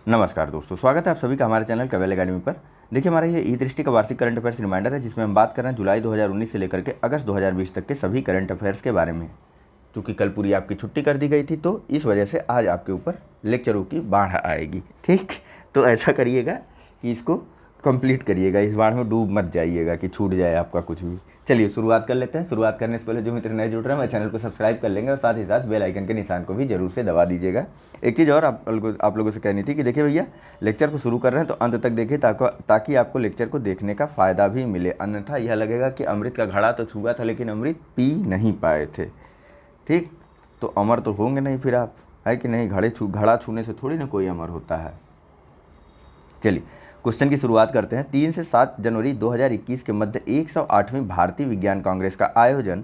नमस्कार दोस्तों, स्वागत है आप सभी का हमारे चैनल कवेल अकेडमी पर। देखिए, हमारा ये ई दृष्टि का वार्षिक करंट अफेयर्स रिमाइंडर है, जिसमें हम बात कर रहे हैं जुलाई 2019 से लेकर के अगस्त 2020 तक के सभी करंट अफेयर्स के बारे में। क्योंकि कल पूरी आपकी छुट्टी कर दी गई थी, तो इस वजह से आज आपके ऊपर लेक्चरों की बाढ़ आएगी। ठीक, तो ऐसा करिएगा कि इसको कंप्लीट करिएगा, इस बाढ़ में डूब मत जाइएगा कि छूट जाए आपका कुछ भी। चलिए शुरुआत कर लेते हैं। शुरुआत करने से पहले जो मित्र नए जुड़ रहे हैं, मेरे चैनल को सब्सक्राइब कर लेंगे और साथ ही साथ बेल आइकन के निशान को भी जरूर से दबा दीजिएगा। एक चीज़ और आप लोगों से कहनी थी कि देखिए भैया, लेक्चर को शुरू कर रहे हैं तो अंत तक देखिए, ताकि आपको लेक्चर को देखने का फ़ायदा भी मिले। अन्यथा यह लगेगा कि अमृत का घड़ा तो छुआ था लेकिन अमृत पी नहीं पाए थे। ठीक, तो अमर तो होंगे नहीं फिर आप, है कि नहीं। घड़ा छूने से थोड़ी ना कोई अमर होता है। चलिए क्वेश्चन की शुरुआत करते हैं। 3 से 7 जनवरी 2021 के मध्य 108वीं भारतीय विज्ञान कांग्रेस का आयोजन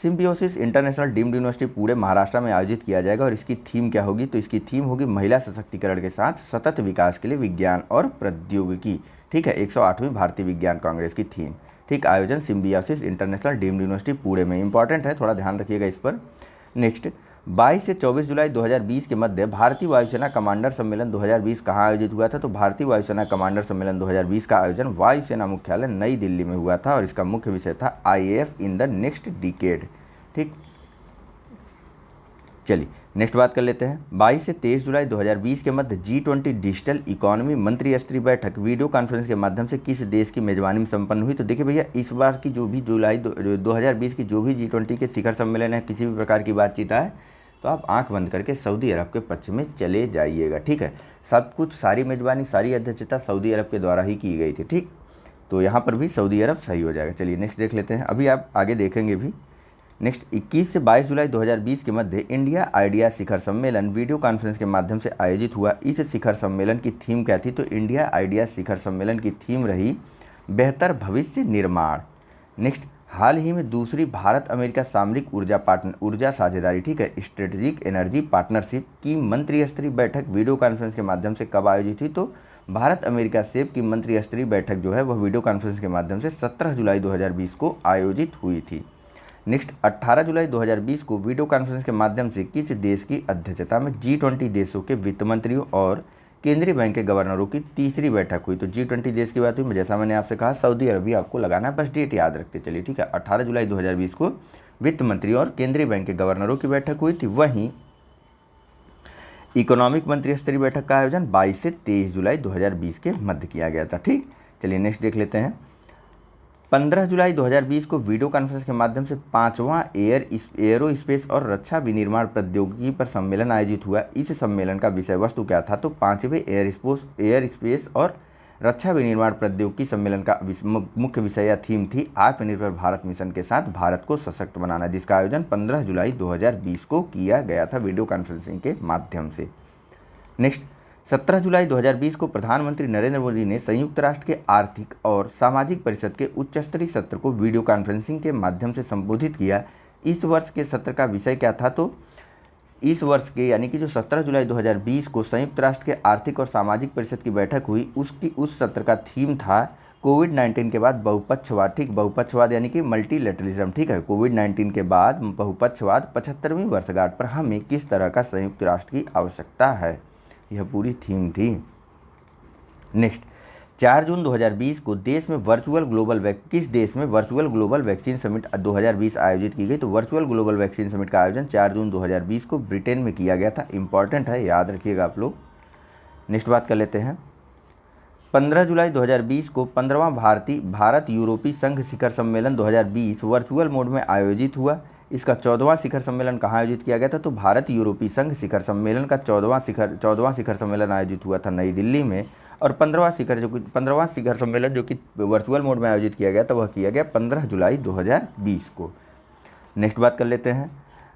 symbiosis international deemed university Pune Maharashtra में आयोजित किया जाएगा। और इसकी थीम क्या होगी? तो इसकी थीम होगी महिला सशक्तिकरण के साथ सतत विकास के लिए विज्ञान और प्रौद्योगिकी। ठीक है, 108वीं भारतीय विज्ञान कांग्रेस की थीम। ठीक, आयोजन symbiosis international deemed university Pune में। इंपॉर्टेंट है, थोड़ा ध्यान रखिएगा इस पर। नेक्स्ट, 22 से 24 जुलाई 2020 के मध्य भारतीय वायुसेना कमांडर सम्मेलन 2020 कहाँ आयोजित हुआ था? तो भारतीय वायुसेना कमांडर सम्मेलन 2020 का आयोजन वायुसेना मुख्यालय नई दिल्ली में हुआ था और इसका मुख्य विषय था IAF in the next decade. ठीक, चलिए नेक्स्ट बात कर लेते हैं। 22 से 23 जुलाई 2020 के मध्य G20 डिजिटल इकोनॉमी मंत्री स्तरीय बैठक वीडियो कॉन्फ्रेंस के माध्यम से किस देश की मेजबानी में संपन्न हुई? तो देखिए भैया, इस बार की जो भी जुलाई 2020 की जो भी G20 के शिखर सम्मेलन है, किसी भी प्रकार की बातचीत है, तो आप आंख बंद करके सऊदी अरब के पक्ष में चले जाइएगा। ठीक है, सब कुछ, सारी मेजबानी, सारी अध्यक्षता सऊदी अरब के द्वारा ही की गई थी। ठीक, तो यहाँ पर भी सऊदी अरब सही हो जाएगा। चलिए नेक्स्ट देख लेते हैं, अभी आप आगे देखेंगे भी। नेक्स्ट, 21 से 22 जुलाई 2020 के मध्य इंडिया आइडिया शिखर सम्मेलन वीडियो कॉन्फ्रेंस के माध्यम से आयोजित हुआ। इस शिखर सम्मेलन की थीम क्या थी? तो इंडिया आइडिया शिखर सम्मेलन की थीम रही बेहतर भविष्य निर्माण। नेक्स्ट, हाल ही में दूसरी भारत अमेरिका सामरिक ऊर्जा साझेदारी, ठीक है, स्ट्रेटेजिक एनर्जी पार्टनरशिप की मंत्री स्तरीय बैठक वीडियो कॉन्फ्रेंस के माध्यम से कब आयोजित हुई? तो भारत अमेरिका सेब की मंत्री स्तरीय बैठक जो है वह वीडियो कॉन्फ्रेंस के माध्यम से 17 जुलाई 2020 को आयोजित हुई थी। नेक्स्ट, 18 जुलाई 2020 को वीडियो कॉन्फ्रेंस के माध्यम से किस देश की अध्यक्षता में G20 देशों के वित्त मंत्रियों और केंद्रीय बैंक के गवर्नरों की तीसरी बैठक हुई? तो G20 देश की बात हुई, जैसा मैंने आपसे कहा सऊदी अरब आपको लगाना है, बस डेट याद रखते चलिए। ठीक है, 18 जुलाई 2020 को वित्त मंत्रियों और केंद्रीय बैंक के गवर्नरों की बैठक हुई थी। वहीं इकोनॉमिक मंत्री स्तरीय बैठक का आयोजन 22 से 23 जुलाई 2020 के मध्य किया गया था। ठीक, चलिए नेक्स्ट देख लेते हैं। 15 जुलाई 2020 को वीडियो कॉन्फ्रेंस के माध्यम से 5वां एयरोस्पेस और रक्षा विनिर्माण प्रौद्योगिकी पर सम्मेलन आयोजित हुआ। इस सम्मेलन का विषय वस्तु क्या था? तो 5वें एयरस्पेस और रक्षा विनिर्माण प्रौद्योगिकी सम्मेलन का मुख्य विषय या थीम थी आत्मनिर्भर भारत मिशन के साथ भारत को सशक्त बनाना, जिसका आयोजन 15 जुलाई 2020 को किया गया था वीडियो कॉन्फ्रेंसिंग के माध्यम से। नेक्स्ट, 17 जुलाई 2020 को प्रधानमंत्री नरेंद्र मोदी ने संयुक्त राष्ट्र के आर्थिक और सामाजिक परिषद के उच्च स्तरीय सत्र को वीडियो कॉन्फ्रेंसिंग के माध्यम से संबोधित किया। इस वर्ष के सत्र का विषय क्या था? तो इस वर्ष के यानी कि जो 17 जुलाई 2020 को संयुक्त राष्ट्र के आर्थिक और सामाजिक परिषद की बैठक हुई, उस सत्र का थीम था कोविड-19 के बाद बहुपक्षवाद। ठीक, बहुपक्षवाद यानी कि मल्टीलैटरलिज्म। ठीक है, कोविड-19 के बाद बहुपक्षवाद 75वीं वर्षगांठ पर हमें किस तरह का संयुक्त राष्ट्र की आवश्यकता है, यह पूरी थीम थी। नेक्स्ट, 4 जून 2020 को किस देश में वर्चुअल ग्लोबल वैक्सीन समिट 2020 आयोजित की गई? तो वर्चुअल ग्लोबल वैक्सीन समिट का आयोजन 4 जून 2020 को ब्रिटेन में किया गया था। इंपॉर्टेंट है, याद रखिएगा आप लोग। नेक्स्ट बात कर लेते हैं। 15 जुलाई 2020 को 15वां भारत यूरोपीय संघ शिखर सम्मेलन 2020 वर्चुअल मोड में आयोजित हुआ। इसका 14वां शिखर सम्मेलन कहाँ आयोजित किया गया था? तो भारत यूरोपीय संघ शिखर सम्मेलन का 14वां शिखर सम्मेलन आयोजित हुआ था नई दिल्ली में। और 15वां शिखर सम्मेलन जो कि वर्चुअल मोड में आयोजित किया गया था वह किया गया 15 जुलाई 2020 को। नेक्स्ट बात कर लेते हैं।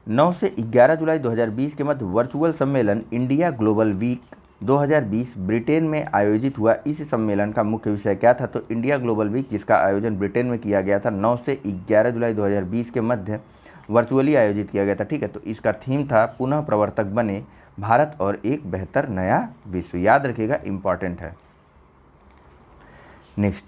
9 से 11 जुलाई 2020 के मध्य वर्चुअल सम्मेलन इंडिया ग्लोबल वीक 2020 ब्रिटेन में आयोजित हुआ। इस सम्मेलन का मुख्य विषय क्या था? तो इंडिया ग्लोबल वीक, जिसका आयोजन ब्रिटेन में किया गया था 9 से 11 जुलाई 2020 के मध्य वर्चुअली आयोजित किया गया था। ठीक है, तो इसका थीम था पुनः प्रवर्तक बने भारत और एक बेहतर नया विश्व। याद रखिएगा, इंपॉर्टेंट है। नेक्स्ट,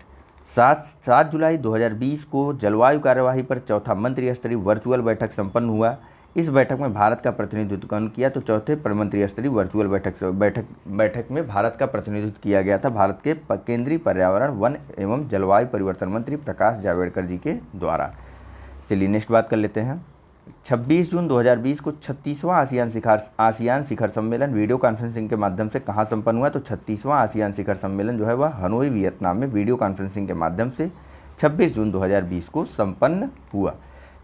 7 जुलाई 2020 को जलवायु कार्यवाही पर चौथा मंत्री स्तरीय वर्चुअल बैठक संपन्न हुआ। इस बैठक में भारत का प्रतिनिधित्व कौन किया? तो चौथे प्रधानमंत्री स्तरीय वर्चुअल बैठक में भारत का प्रतिनिधित्व किया गया था भारत के केंद्रीय पर्यावरण, वन एवं जलवायु परिवर्तन मंत्री प्रकाश जावड़ेकर जी के द्वारा। चलिए नेक्स्ट बात कर लेते हैं। 26 जून 2020 को 36वां आसियान शिखर सम्मेलन वीडियो कॉन्फ्रेंसिंग के माध्यम से कहाँ संपन्न हुआ? तो 36वां आसियान शिखर सम्मेलन जो है वह हनोई वियतनाम में वीडियो कॉन्फ्रेंसिंग के माध्यम से 26 जून 2020 को संपन्न हुआ।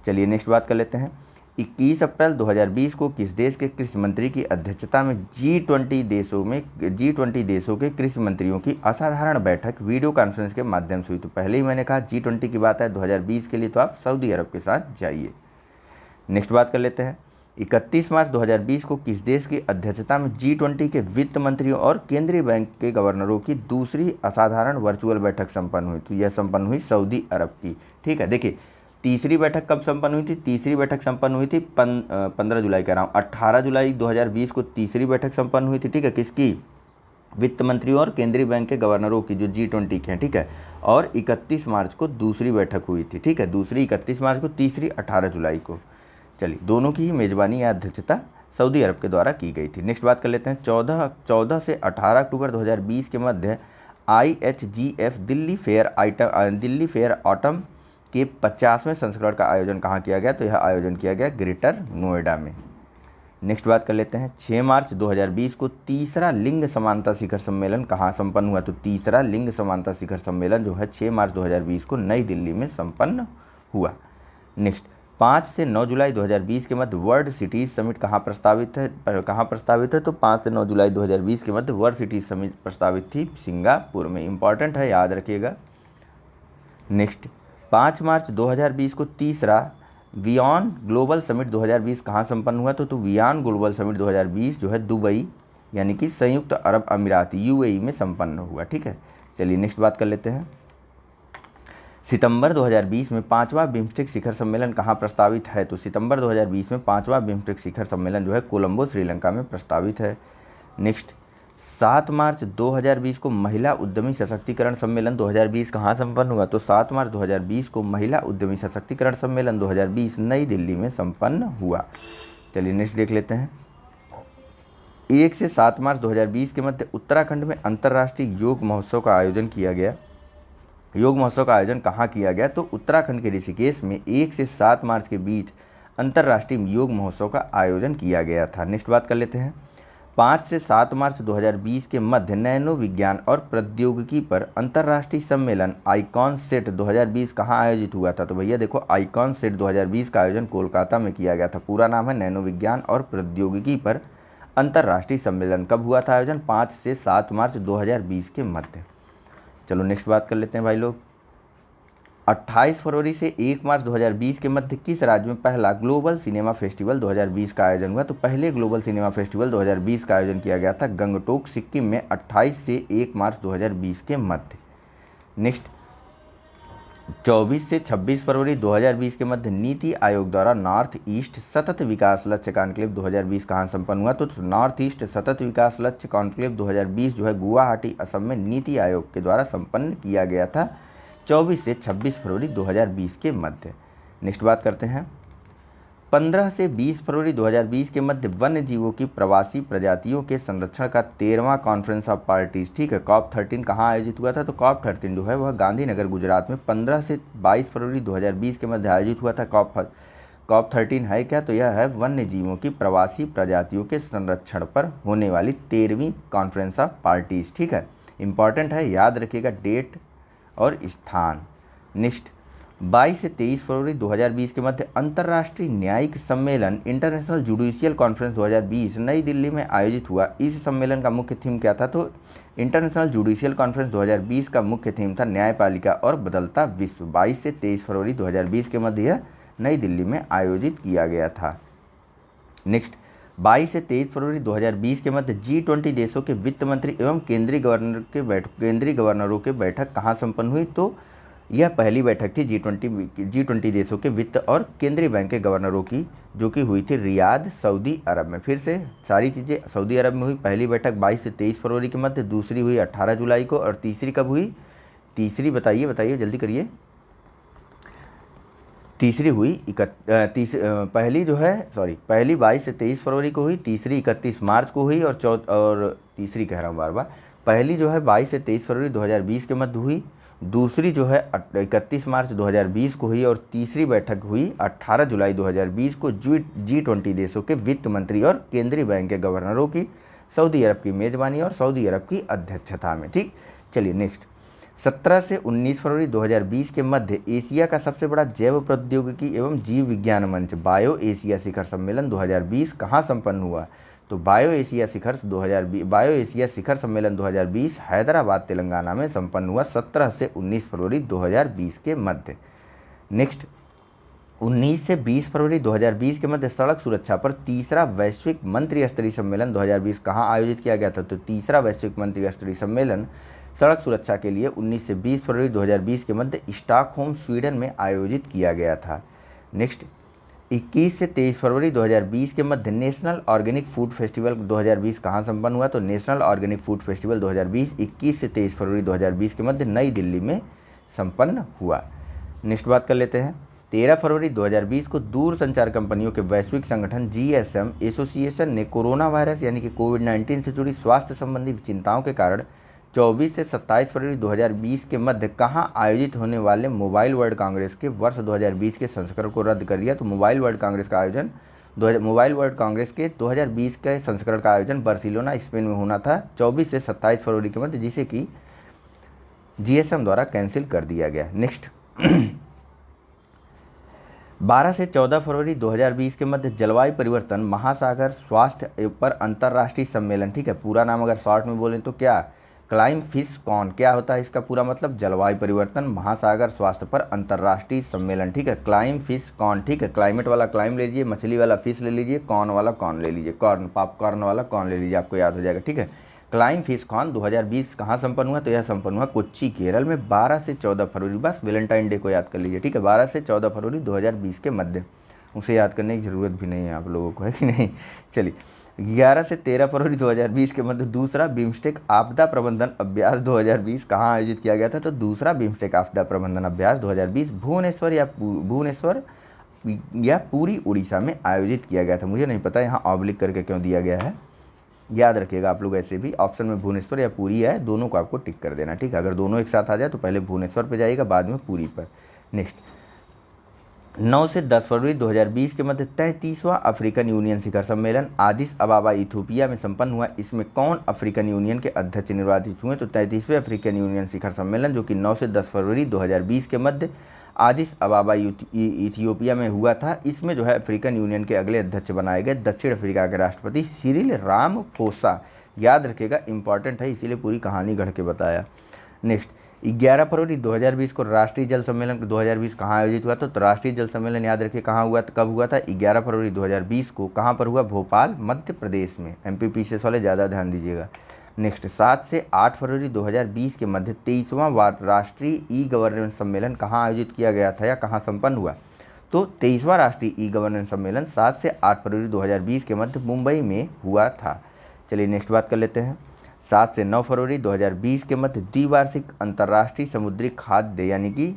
चलिए नेक्स्ट बात कर लेते हैं। 21 अप्रैल 2020 को किस देश के कृषि मंत्री की अध्यक्षता में G20 देशों के कृषि मंत्रियों की असाधारण बैठक वीडियो कॉन्फ्रेंस के माध्यम से हुई? तो पहले ही मैंने कहा G20 की बात है 2020 के लिए, तो आप सऊदी अरब के साथ जाइए। नेक्स्ट बात कर लेते हैं। 31 मार्च 2020 को किस देश की अध्यक्षता में G20 के वित्त मंत्रियों और केंद्रीय बैंक के गवर्नरों की दूसरी असाधारण वर्चुअल बैठक संपन्न हुई? तो यह संपन्न हुई सऊदी अरब की। ठीक है, देखिए तीसरी बैठक कब संपन्न हुई थी? तीसरी बैठक संपन्न हुई थी 15 जुलाई कह रहा हूँ, 18 जुलाई 2020 को तीसरी बैठक संपन्न हुई थी। ठीक है, किसकी? वित्त मंत्रियों और केंद्रीय बैंक के गवर्नरों की, जो G20 के हैं। ठीक है, और 31 मार्च को दूसरी बैठक हुई थी। ठीक है, दूसरी 31 मार्च को, तीसरी 18 जुलाई को। चलिए, दोनों की ही मेज़बानी या अध्यक्षता सऊदी अरब के द्वारा की गई थी। नेक्स्ट बात कर लेते हैं। 14 से 18 अक्टूबर 2020 के मध्य IHGF दिल्ली फेयर ऑटम के 50वें संस्करण का आयोजन कहाँ किया गया? तो यह आयोजन किया गया ग्रेटर नोएडा में। नेक्स्ट बात कर लेते हैं। 6 मार्च 2020 को तीसरा लिंग समानता शिखर सम्मेलन कहाँ संपन्न हुआ? तो तीसरा लिंग समानता शिखर सम्मेलन जो है 6 मार्च 2020 को नई दिल्ली में संपन्न हुआ। नेक्स्ट, 5 से 9 जुलाई 2020 के मध्य वर्ल्ड सिटीज़ समिट कहाँ प्रस्तावित है? तो 5 से 9 जुलाई 2020 के मध्य वर्ल्ड सिटीज़ समिट प्रस्तावित थी सिंगापुर में। इंपॉर्टेंट है, याद रखिएगा। नेक्स्ट, 5 मार्च 2020 को तीसरा वियॉन ग्लोबल समिट 2020 कहाँ संपन्न हुआ? तो वियॉन ग्लोबल समिट 2020 जो है दुबई यानी कि संयुक्त अरब अमीरात UAE में संपन्न हुआ। ठीक है, चलिए नेक्स्ट बात कर लेते हैं। सितंबर 2020 में 5वां बिम्स्टेक शिखर सम्मेलन कहाँ प्रस्तावित है? तो सितंबर 2020 में 5वां बिम्स्टेक शिखर सम्मेलन जो है कोलंबो श्रीलंका में प्रस्तावित है। नेक्स्ट, 7 मार्च 2020 को महिला उद्यमी सशक्तिकरण सम्मेलन 2020 कहाँ संपन्न हुआ? तो 7 मार्च 2020 को महिला उद्यमी सशक्तिकरण सम्मेलन 2020 नई दिल्ली में संपन्न हुआ। चलिए नेक्स्ट देख लेते हैं। 1 से 7 मार्च 2020 के मध्य उत्तराखंड में अंतर्राष्ट्रीय योग महोत्सव का आयोजन किया गया। योग महोत्सव का आयोजन कहाँ किया गया? तो उत्तराखंड के ऋषिकेश में 1 से 7 मार्च के बीच अंतर्राष्ट्रीय योग महोत्सव का आयोजन किया गया था। नेक्स्ट बात कर लेते हैं। 5 से 7 मार्च 2020 के मध्य नैनो विज्ञान और प्रौद्योगिकी पर अंतर्राष्ट्रीय सम्मेलन आइकॉन सेट 2020 कहाँ आयोजित हुआ था? तो भैया देखो, आइकॉन सेट 2020 का आयोजन कोलकाता में किया गया था। पूरा नाम है नैनो विज्ञान और प्रौद्योगिकी पर अंतर्राष्ट्रीय सम्मेलन। कब हुआ था आयोजन? 5 से 7 मार्च 2020 के मध्य। चलो नेक्स्ट बात कर लेते हैं भाई लोग। 28 फरवरी से 1 मार्च 2020 के मध्य किस राज्य में पहला ग्लोबल सिनेमा फेस्टिवल 2020 का आयोजन हुआ? तो पहले ग्लोबल सिनेमा फेस्टिवल 2020 का आयोजन किया गया था गंगटोक सिक्किम में 28 से 1 मार्च 2020 के मध्य। नेक्स्ट, 24 से 26 फरवरी 2020 के मध्य नीति आयोग द्वारा नॉर्थ ईस्ट सतत विकास लक्ष्य कॉन्क्लेव 2020 कहाँ संपन्न हुआ? तो नॉर्थ ईस्ट सतत विकास लक्ष्य कॉन्क्लेव 2020 जो है गुवाहाटी असम में नीति आयोग के द्वारा संपन्न किया गया था 24 से 26 फरवरी 2020 के मध्य। नेक्स्ट बात करते हैं। 15 से 20 फरवरी 2020 के मध्य वन्य जीवों की प्रवासी प्रजातियों के संरक्षण का 13वां कॉन्फ्रेंस ऑफ पार्टीज, ठीक है, COP13 कहाँ आयोजित हुआ था? तो COP13 जो है वह गांधीनगर गुजरात में 15 से 22 फरवरी 2020 के मध्य आयोजित हुआ था। COP13 है क्या? तो यह है वन्य जीवों की प्रवासी प्रजातियों के संरक्षण पर होने वाली 13वीं कॉन्फ्रेंस ऑफ पार्टीज। ठीक है, इंपॉर्टेंट है, याद रखिएगा डेट और स्थान। नेक्स्ट, 22 से 23 फरवरी 2020 के मध्य अंतर्राष्ट्रीय न्यायिक सम्मेलन इंटरनेशनल जुडिशियल कॉन्फ्रेंस 2020 नई दिल्ली में आयोजित हुआ। इस सम्मेलन का मुख्य थीम क्या था? तो इंटरनेशनल जुडिशियल कॉन्फ्रेंस 2020 का मुख्य थीम था न्यायपालिका और बदलता विश्व। 22 से 23 फरवरी 2020 के मध्य यह नई दिल्ली में आयोजित किया गया था। नेक्स्ट, 22 से 23 फरवरी 2020 के मध्य G20 देशों के वित्त मंत्री एवं केंद्रीय गवर्नरों के बैठक कहाँ संपन्न हुई? तो यह पहली बैठक थी G20 देशों के वित्त और केंद्रीय बैंक के गवर्नरों की, जो कि हुई थी रियाद, सऊदी अरब में। फिर से सारी चीज़ें सऊदी अरब में हुई। पहली बैठक 22 से 23 फरवरी के मध्य, दूसरी हुई 18 जुलाई को, और तीसरी कब हुई? तीसरी बताइए जल्दी करिए। तीसरी हुई पहली जो है पहली 22 से 23 फरवरी को हुई, तीसरी 31 मार्च को हुई और तीसरी कह रहा हूँ बार बार, पहली जो है 22 से 23 फरवरी 2020 के मध्य हुई, दूसरी जो है 31 मार्च 2020 को हुई और तीसरी बैठक हुई 18 जुलाई 2020 को G20 देशों के वित्त मंत्री और केंद्रीय बैंक के गवर्नरों की सऊदी अरब की मेज़बानी और सऊदी अरब की अध्यक्षता में। ठीक, चलिए नेक्स्ट। 17 से 19 फरवरी 2020 के मध्य एशिया का सबसे बड़ा जैव प्रौद्योगिकी एवं जीव विज्ञान मंच बायो एशिया शिखर सम्मेलन 2020 कहाँ संपन्न हुआ? तो बायो एशिया शिखर सम्मेलन 2020 हैदराबाद तेलंगाना में संपन्न हुआ 17 से 19 फरवरी 2020 के मध्य। नेक्स्ट, 19 से 20 फरवरी 2020 के मध्य सड़क सुरक्षा पर तीसरा वैश्विक मंत्री स्तरीय सम्मेलन 2020 कहाँ आयोजित किया गया था? तो तीसरा वैश्विक मंत्री स्तरीय सम्मेलन सड़क सुरक्षा के लिए 19 से 20 फरवरी 2020 के मध्य स्टॉकहोम स्वीडन में आयोजित किया गया था। नेक्स्ट, 21 से 23 फरवरी 2020 के मध्य नेशनल ऑर्गेनिक फूड फेस्टिवल 2020 कहाँ संपन्न हुआ? तो नेशनल ऑर्गेनिक फूड फेस्टिवल 2020 21 से 23 फरवरी 2020 के मध्य नई दिल्ली में संपन्न हुआ। नेक्स्ट बात कर लेते हैं। 13 फरवरी 2020 को दूरसंचार कंपनियों के वैश्विक संगठन GSM एसोसिएशन ने कोरोना वायरस यानी कि कोविड-19 से जुड़ी स्वास्थ्य संबंधी चिंताओं के कारण 24 से 27 फरवरी 2020 के मध्य कहाँ आयोजित होने वाले मोबाइल वर्ल्ड कांग्रेस के वर्ष 2020 के संस्करण को रद्द कर दिया। तो मोबाइल वर्ल्ड कांग्रेस के 2020 के संस्करण का आयोजन बार्सिलोना स्पेन में होना था 24 से 27 फरवरी के मध्य, जिसे कि GSM द्वारा कैंसिल कर दिया गया। नेक्स्ट, 12 से 14 फरवरी 2020 के मध्य जलवायु परिवर्तन महासागर स्वास्थ्य पर अंतर्राष्ट्रीय सम्मेलन, ठीक है, पूरा नाम अगर शॉर्ट में बोलें तो क्या? क्लाइम फिश कॉन। क्या होता है इसका पूरा मतलब? जलवायु परिवर्तन महासागर स्वास्थ्य पर अंतर्राष्ट्रीय सम्मेलन, ठीक है, क्लाइम फिश कॉन। ठीक है, क्लाइमेट वाला क्लाइम ले लीजिए, मछली वाला फिश ले लीजिए, कॉन वाला कॉन ले लीजिए, पॉपकॉर्न वाला कॉन ले लीजिए, आपको याद हो जाएगा। ठीक है, क्लाइम फिश कॉन 2020 कहाँ संपन्न हुआ? तो यह संपन्न हुआ कोच्चि केरल में 12 से 14 फरवरी। बस वैलेंटाइन डे को याद कर लीजिए। ठीक है, 12 से 14 फरवरी 2020 के मध्य, उसे याद करने की ज़रूरत भी नहीं है आप लोगों को, है कि नहीं। चलिए, 11 से 13 फरवरी 2020 के मध्य दूसरा बिम्स्टेक आपदा प्रबंधन अभ्यास 2020 कहाँ आयोजित किया गया था? तो दूसरा बिम्स्टेक आपदा प्रबंधन अभ्यास 2020 भुवनेश्वर या पूरी उड़ीसा में आयोजित किया गया था। मुझे नहीं पता यहाँ ऑब्लिक करके क्यों दिया गया है, याद रखिएगा आप लोग। ऐसे भी ऑप्शन में भुवनेश्वर या पूरी है, दोनों को आपको टिक कर देना। ठीक है, अगर दोनों एक साथ आ जाए तो पहले भुवनेश्वर पे जाइएगा, बाद में पूरी पर। नेक्स्ट, 9 से 10 फरवरी 2020 के मध्य 33वां अफ्रीकन यूनियन शिखर सम्मेलन आदिस अबाबा इथियोपिया में संपन्न हुआ। इसमें कौन अफ्रीकन यूनियन के अध्यक्ष निर्वाचित हुए? तो 33वें अफ्रीकन यूनियन शिखर सम्मेलन जो कि 9 से 10 फरवरी 2020 के मध्य आदिस अबाबा इथियोपिया में हुआ था। इसमें जो है अफ्रीकन यूनियन के अगले अध्यक्ष बनाए गए दक्षिण अफ्रीका के राष्ट्रपति सिरिल रामाफोसा। याद रखिएगा, इंपॉर्टेंट है, इसीलिए पूरी कहानी गढ़ के बताया। नेक्स्ट, 11 फरवरी 2020 को राष्ट्रीय जल सम्मेलन 2020 कहाँ आयोजित हुआ था? तो राष्ट्रीय जल सम्मेलन याद रखिए कहाँ हुआ, कब हुआ था? 11 फरवरी 2020 को। कहाँ पर हुआ? भोपाल, मध्य प्रदेश में। MPPCS वाले ज़्यादा ध्यान दीजिएगा। नेक्स्ट, 7 से 8 फरवरी 2020 के मध्य 23वां राष्ट्रीय ई गवर्नेंस सम्मेलन कहाँ आयोजित किया गया था या कहाँ संपन्न हुआ? तो 23वां राष्ट्रीय ई गवर्नेंस सम्मेलन 7 से 8 फरवरी 2020 के मध्य मुंबई में हुआ था। चलिए नेक्स्ट बात कर लेते हैं। 7 से 9 फरवरी 2020 के मध्य द्विवार्षिक अंतर्राष्ट्रीय समुद्री खाद्य यानी कि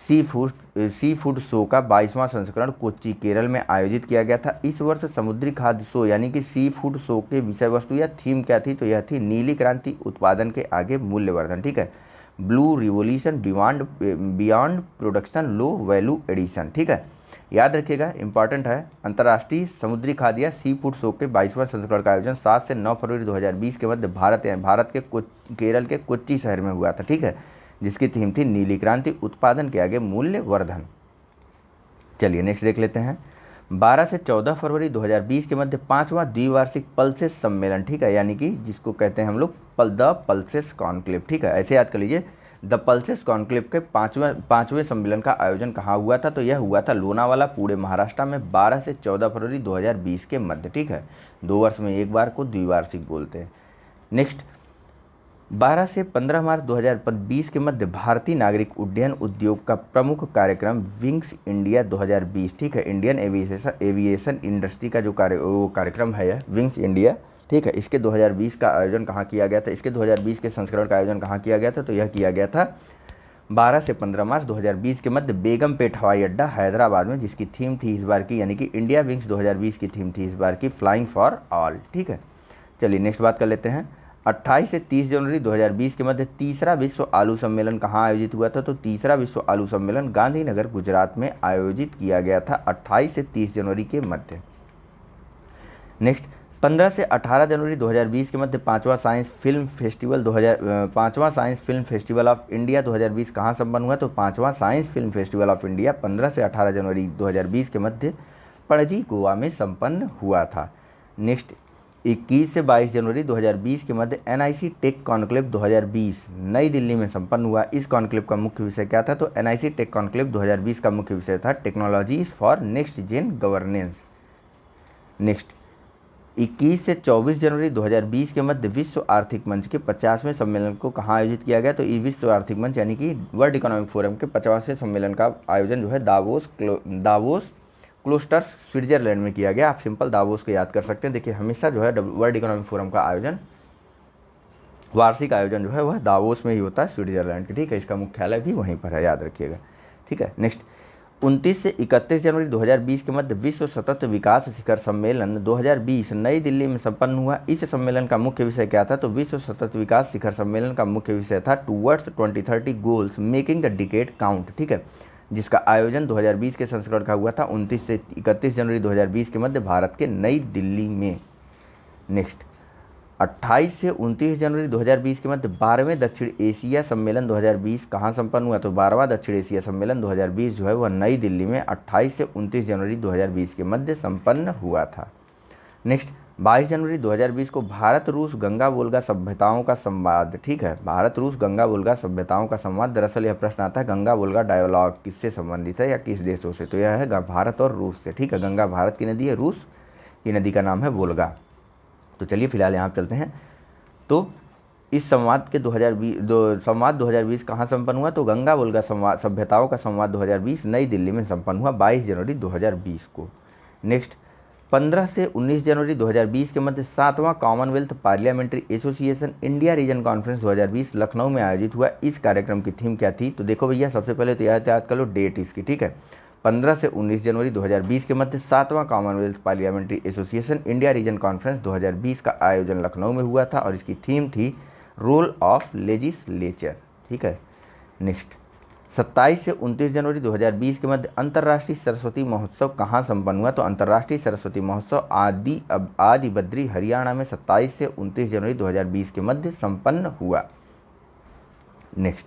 सी फूड शो का 22वां संस्करण कोच्चि केरल में आयोजित किया गया था। इस वर्ष समुद्री खाद्य शो यानी कि सी फूड शो के विषय वस्तु या थीम क्या थी? तो यह थी नीली क्रांति, उत्पादन के आगे मूल्यवर्धन। ठीक है, ब्लू रिवोल्यूशन बियॉन्ड प्रोडक्शन लो वैल्यू एडिशन। ठीक है, याद रखिएगा, इंपॉर्टेंट है। अंतर्राष्ट्रीय समुद्री खाद्य या सी फूड शो के 22वां संस्करण का आयोजन 7 से 9 फरवरी 2020 के मध्य भारत के केरल के कोच्चि शहर में हुआ था। ठीक है, जिसकी थीम थी नीली क्रांति, उत्पादन के आगे मूल्य वर्धन। चलिए नेक्स्ट देख लेते हैं। 12 से 14 फरवरी 2020 के मध्य 5वां द्विवार्षिक पल्सेस सम्मेलन, ठीक है, यानी कि जिसको कहते हैं हम लोग द पल्सेस कॉन्क्लेव। ठीक है, ऐसे याद कर लीजिए, द पल्सेस कॉन्क्लेव के पाँचवें सम्मेलन का आयोजन कहाँ हुआ था? तो यह हुआ था लोनावाला, पुणे, महाराष्ट्र में 12 से 14 फरवरी 2020 के मध्य। ठीक है, 2 वर्ष में एक बार को द्विवार्षिक बोलते हैं। नेक्स्ट, 12 से 15 मार्च 2020 के मध्य भारतीय नागरिक उड्डयन उद्योग का प्रमुख कार्यक्रम विंग्स इंडिया 2020, ठीक है, इंडियन एविएशन इंडस्ट्री का जो कार्यक्रम है यह विंग्स इंडिया, ठीक है, इसके 2020 का आयोजन कहाँ किया गया था? इसके 2020 के संस्करण का आयोजन कहाँ किया गया था? तो यह किया गया था 12 से 15 मार्च 2020 के मध्य बेगमपेट हवाई अड्डा हैदराबाद में, जिसकी थीम थी इस बार की, यानी कि इंडिया विंग्स 2020 की थीम थी इस बार की फ्लाइंग फॉर ऑल। ठीक है, चलिए नेक्स्ट बात कर लेते हैं। 28 से 30 जनवरी 2020 के मध्य तीसरा विश्व आलू सम्मेलन कहाँ आयोजित हुआ था? तो तीसरा विश्व आलू सम्मेलन गांधीनगर गुजरात में आयोजित किया गया था 28 से 30 जनवरी के मध्य। नेक्स्ट, 15 से 18 जनवरी 2020 के मध्य पाँचवा science film festival of India 2020 कहाँ संपन्न हुआ? तो पाँचवा science film festival of India 15 से 18 जनवरी 2020 के मध्य पणजी गोवा में संपन्न हुआ था। नेक्स्ट, 21 से 22 जनवरी 2020 के मध्य NIC टेक कॉन्क्लेव 2020 नई दिल्ली में संपन्न हुआ। इस कॉन्क्लेव का मुख्य विषय क्या था? तो NIC टेक कॉन्क्लेव 2020 का मुख्य विषय था technologies for next gen governance. Next, 21 से 24 जनवरी 2020 के मध्य विश्व आर्थिक मंच के 50वें सम्मेलन को कहाँ आयोजित किया गया? तो ये विश्व आर्थिक मंच यानी कि वर्ल्ड इकोनॉमिक फोरम के 50वें सम्मेलन का आयोजन जो है दावोस क्लोस्टर्स स्विट्जरलैंड में किया गया। आप सिंपल दावोस को याद कर सकते हैं। देखिए हमेशा जो है वर्ल्ड इकोनॉमिक फोरम का आयोजन, वार्षिक आयोजन जो है वह दावोस में ही होता है, स्विट्जरलैंड के। ठीक है, इसका मुख्यालय भी वहीं पर है, याद रखिएगा। ठीक है, नेक्स्ट, 29 से 31 जनवरी 2020 के मध्य विश्व सतत विकास शिखर सम्मेलन 2020 नई दिल्ली में संपन्न हुआ। इस सम्मेलन का मुख्य विषय क्या था? तो विश्व सतत विकास शिखर सम्मेलन का मुख्य विषय था towards 2030 goals making the decade count. ठीक है, जिसका आयोजन 2020 के संस्करण का हुआ था 29 से 31 जनवरी 2020 के मध्य भारत के नई दिल्ली में। नेक्स्ट, 28 से 29 जनवरी 2020 के मध्य 12वें दक्षिण एशिया सम्मेलन 2020 कहाँ संपन्न हुआ? तो 12वां दक्षिण एशिया सम्मेलन 2020 जो है वह नई दिल्ली में 28 से 29 जनवरी 2020 के मध्य संपन्न हुआ था। नेक्स्ट, 22 जनवरी 2020 को भारत रूस गंगा वोल्गा सभ्यताओं का संवाद। ठीक है, भारत रूस गंगा वोल्गा सभ्यताओं का संवाद। दरअसल यह प्रश्न आता है गंगा वोल्गा डायलॉग किससे संबंधित है या किस देशों से? तो यह है भारत और रूस से। ठीक है, गंगा भारत की नदी है, रूस की नदी का नाम है वोल्गा। तो चलिए फिलहाल यहाँ चलते हैं। तो इस संवाद के 2020 कहाँ संपन्न हुआ? तो गंगा वोल्गा संवाद सभ्यताओं का संवाद 2020 नई दिल्ली में संपन्न हुआ 22 जनवरी 2020 को। नेक्स्ट, 15 से 19 जनवरी 2020 के मध्य 7वां Commonwealth parliamentary association India region conference 2020 Lucknow में आयोजित हुआ। इस कार्यक्रम की थीम क्या थी? तो देखो भैया, सबसे पहले तो याद कर लो डेट इसकी। ठीक है, 15 से 19 जनवरी 2020 के मध्य 7वां Commonwealth parliamentary association India region conference 2020 का आयोजन लखनऊ में हुआ था और इसकी थीम थी रोल ऑफ लेजिस्लेचर। ठीक है, नेक्स्ट, 27 से 29 जनवरी 2020 के मध्य अंतर्राष्ट्रीय सरस्वती महोत्सव कहाँ संपन्न हुआ? तो अंतर्राष्ट्रीय सरस्वती महोत्सव आदि बद्री हरियाणा में 27 से 29 जनवरी 2020 के मध्य संपन्न हुआ। नेक्स्ट,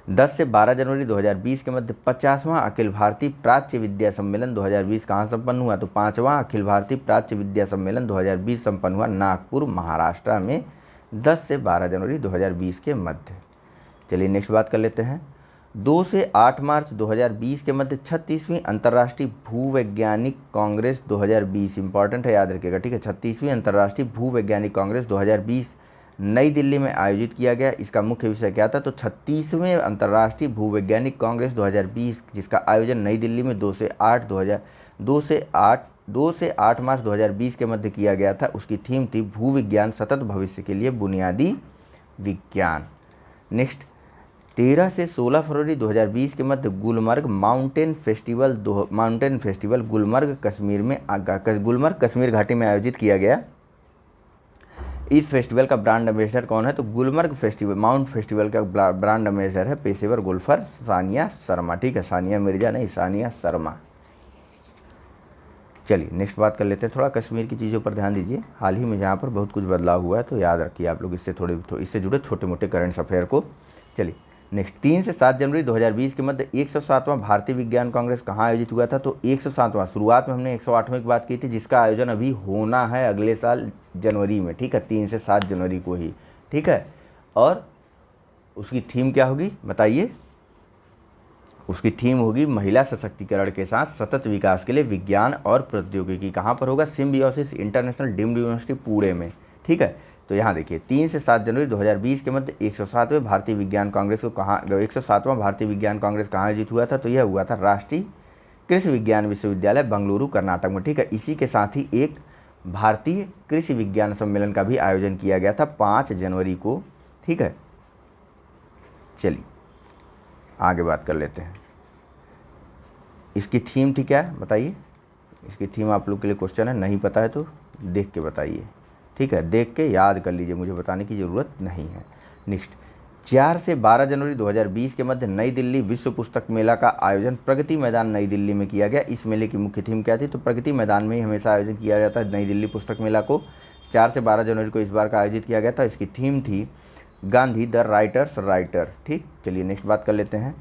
10 से 12 जनवरी 2020 के मध्य 50वां अखिल भारतीय प्राच्य विद्या सम्मेलन 2020 कहाँ संपन्न हुआ? तो 5वां अखिल भारतीय प्राच्य विद्या सम्मेलन 2020 संपन्न हुआ नागपुर महाराष्ट्र में 10 से 12 जनवरी 2020 के मध्य। चलिए नेक्स्ट बात कर लेते हैं। 2 से 8 मार्च 2020 के मध्य 36वीं अंतर्राष्ट्रीय भूवैज्ञानिक कांग्रेस 2020 इंपॉर्टेंट है, याद रखिएगा। ठीक है, 36वीं अंतर्राष्ट्रीय भूवैज्ञानिक कांग्रेस 2020 नई दिल्ली में आयोजित किया गया। इसका मुख्य विषय क्या था? तो 36वें अंतर्राष्ट्रीय भूवैज्ञानिक कांग्रेस 2020 जिसका आयोजन नई दिल्ली में 2 से 8 मार्च 2020 के मध्य किया गया था। उसकी थीम थी भूविज्ञान सतत भविष्य के लिए बुनियादी विज्ञान। नेक्स्ट, 13 से 16 फरवरी 2020 के मध्य गुलमर्ग माउंटेन फेस्टिवल गुलमर्ग कश्मीर घाटी में आयोजित किया गया। इस फेस्टिवल का ब्रांड एम्बेसडर कौन है? तो गुलमर्ग फेस्टिवल का ब्रांड एम्बेसडर है पेशेवर गोल्फर सानिया शर्मा। ठीक है, सानिया मिर्जा नहीं, सानिया शर्मा। चलिए नेक्स्ट बात कर लेते हैं। थोड़ा कश्मीर की चीज़ों पर ध्यान दीजिए। हाल ही में जहाँ पर बहुत कुछ बदलाव हुआ है, तो याद रखिए आप लोग इससे जुड़े छोटे मोटे करंट अफेयर को। चलिए नेक्स्ट, 3 से 7 जनवरी 2020 के मध्य 107वां भारतीय विज्ञान कांग्रेस कहाँ आयोजित हुआ था? तो 107वां, शुरुआत में हमने 108वें की बात की थी, जिसका आयोजन अभी होना है अगले साल जनवरी में। ठीक है, 3 से 7 जनवरी को ही। ठीक है, और उसकी थीम क्या होगी बताइए? उसकी थीम होगी महिला सशक्तिकरण के साथ सतत विकास के लिए विज्ञान और प्रौद्योगिकी। कहाँ पर होगा? Symbiosis international deemed university Pune में। ठीक है, तो यहाँ देखिए 3 से 7 जनवरी 2020 के मध्य 107वां भारतीय विज्ञान कांग्रेस कहाँ आयोजित हुआ था? तो यह हुआ था राष्ट्रीय कृषि विज्ञान विश्वविद्यालय बेंगलुरु कर्नाटक में। ठीक है, इसी के साथ ही एक भारतीय कृषि विज्ञान सम्मेलन का भी आयोजन किया गया था 5 जनवरी को। ठीक है, चलिए आगे बात कर लेते हैं। इसकी थीम थी क्या, बताइए। इसकी थीम आप लोग के लिए क्वेश्चन है, नहीं पता है तो देख के बताइए, ठीक है, देख के याद कर लीजिए, मुझे बताने की ज़रूरत नहीं है। नेक्स्ट, 4 से 12 जनवरी 2020 के मध्य नई दिल्ली विश्व पुस्तक मेला का आयोजन प्रगति मैदान नई दिल्ली में किया गया। इस मेले की मुख्य थीम क्या थी, तो प्रगति मैदान में ही हमेशा आयोजन किया जाता है नई दिल्ली पुस्तक मेला को। 4 से 12 जनवरी को इस बार का आयोजित किया गया था। इसकी थीम थी गांधी द राइटर्स राइटर, ठीक। चलिए नेक्स्ट बात कर लेते हैं।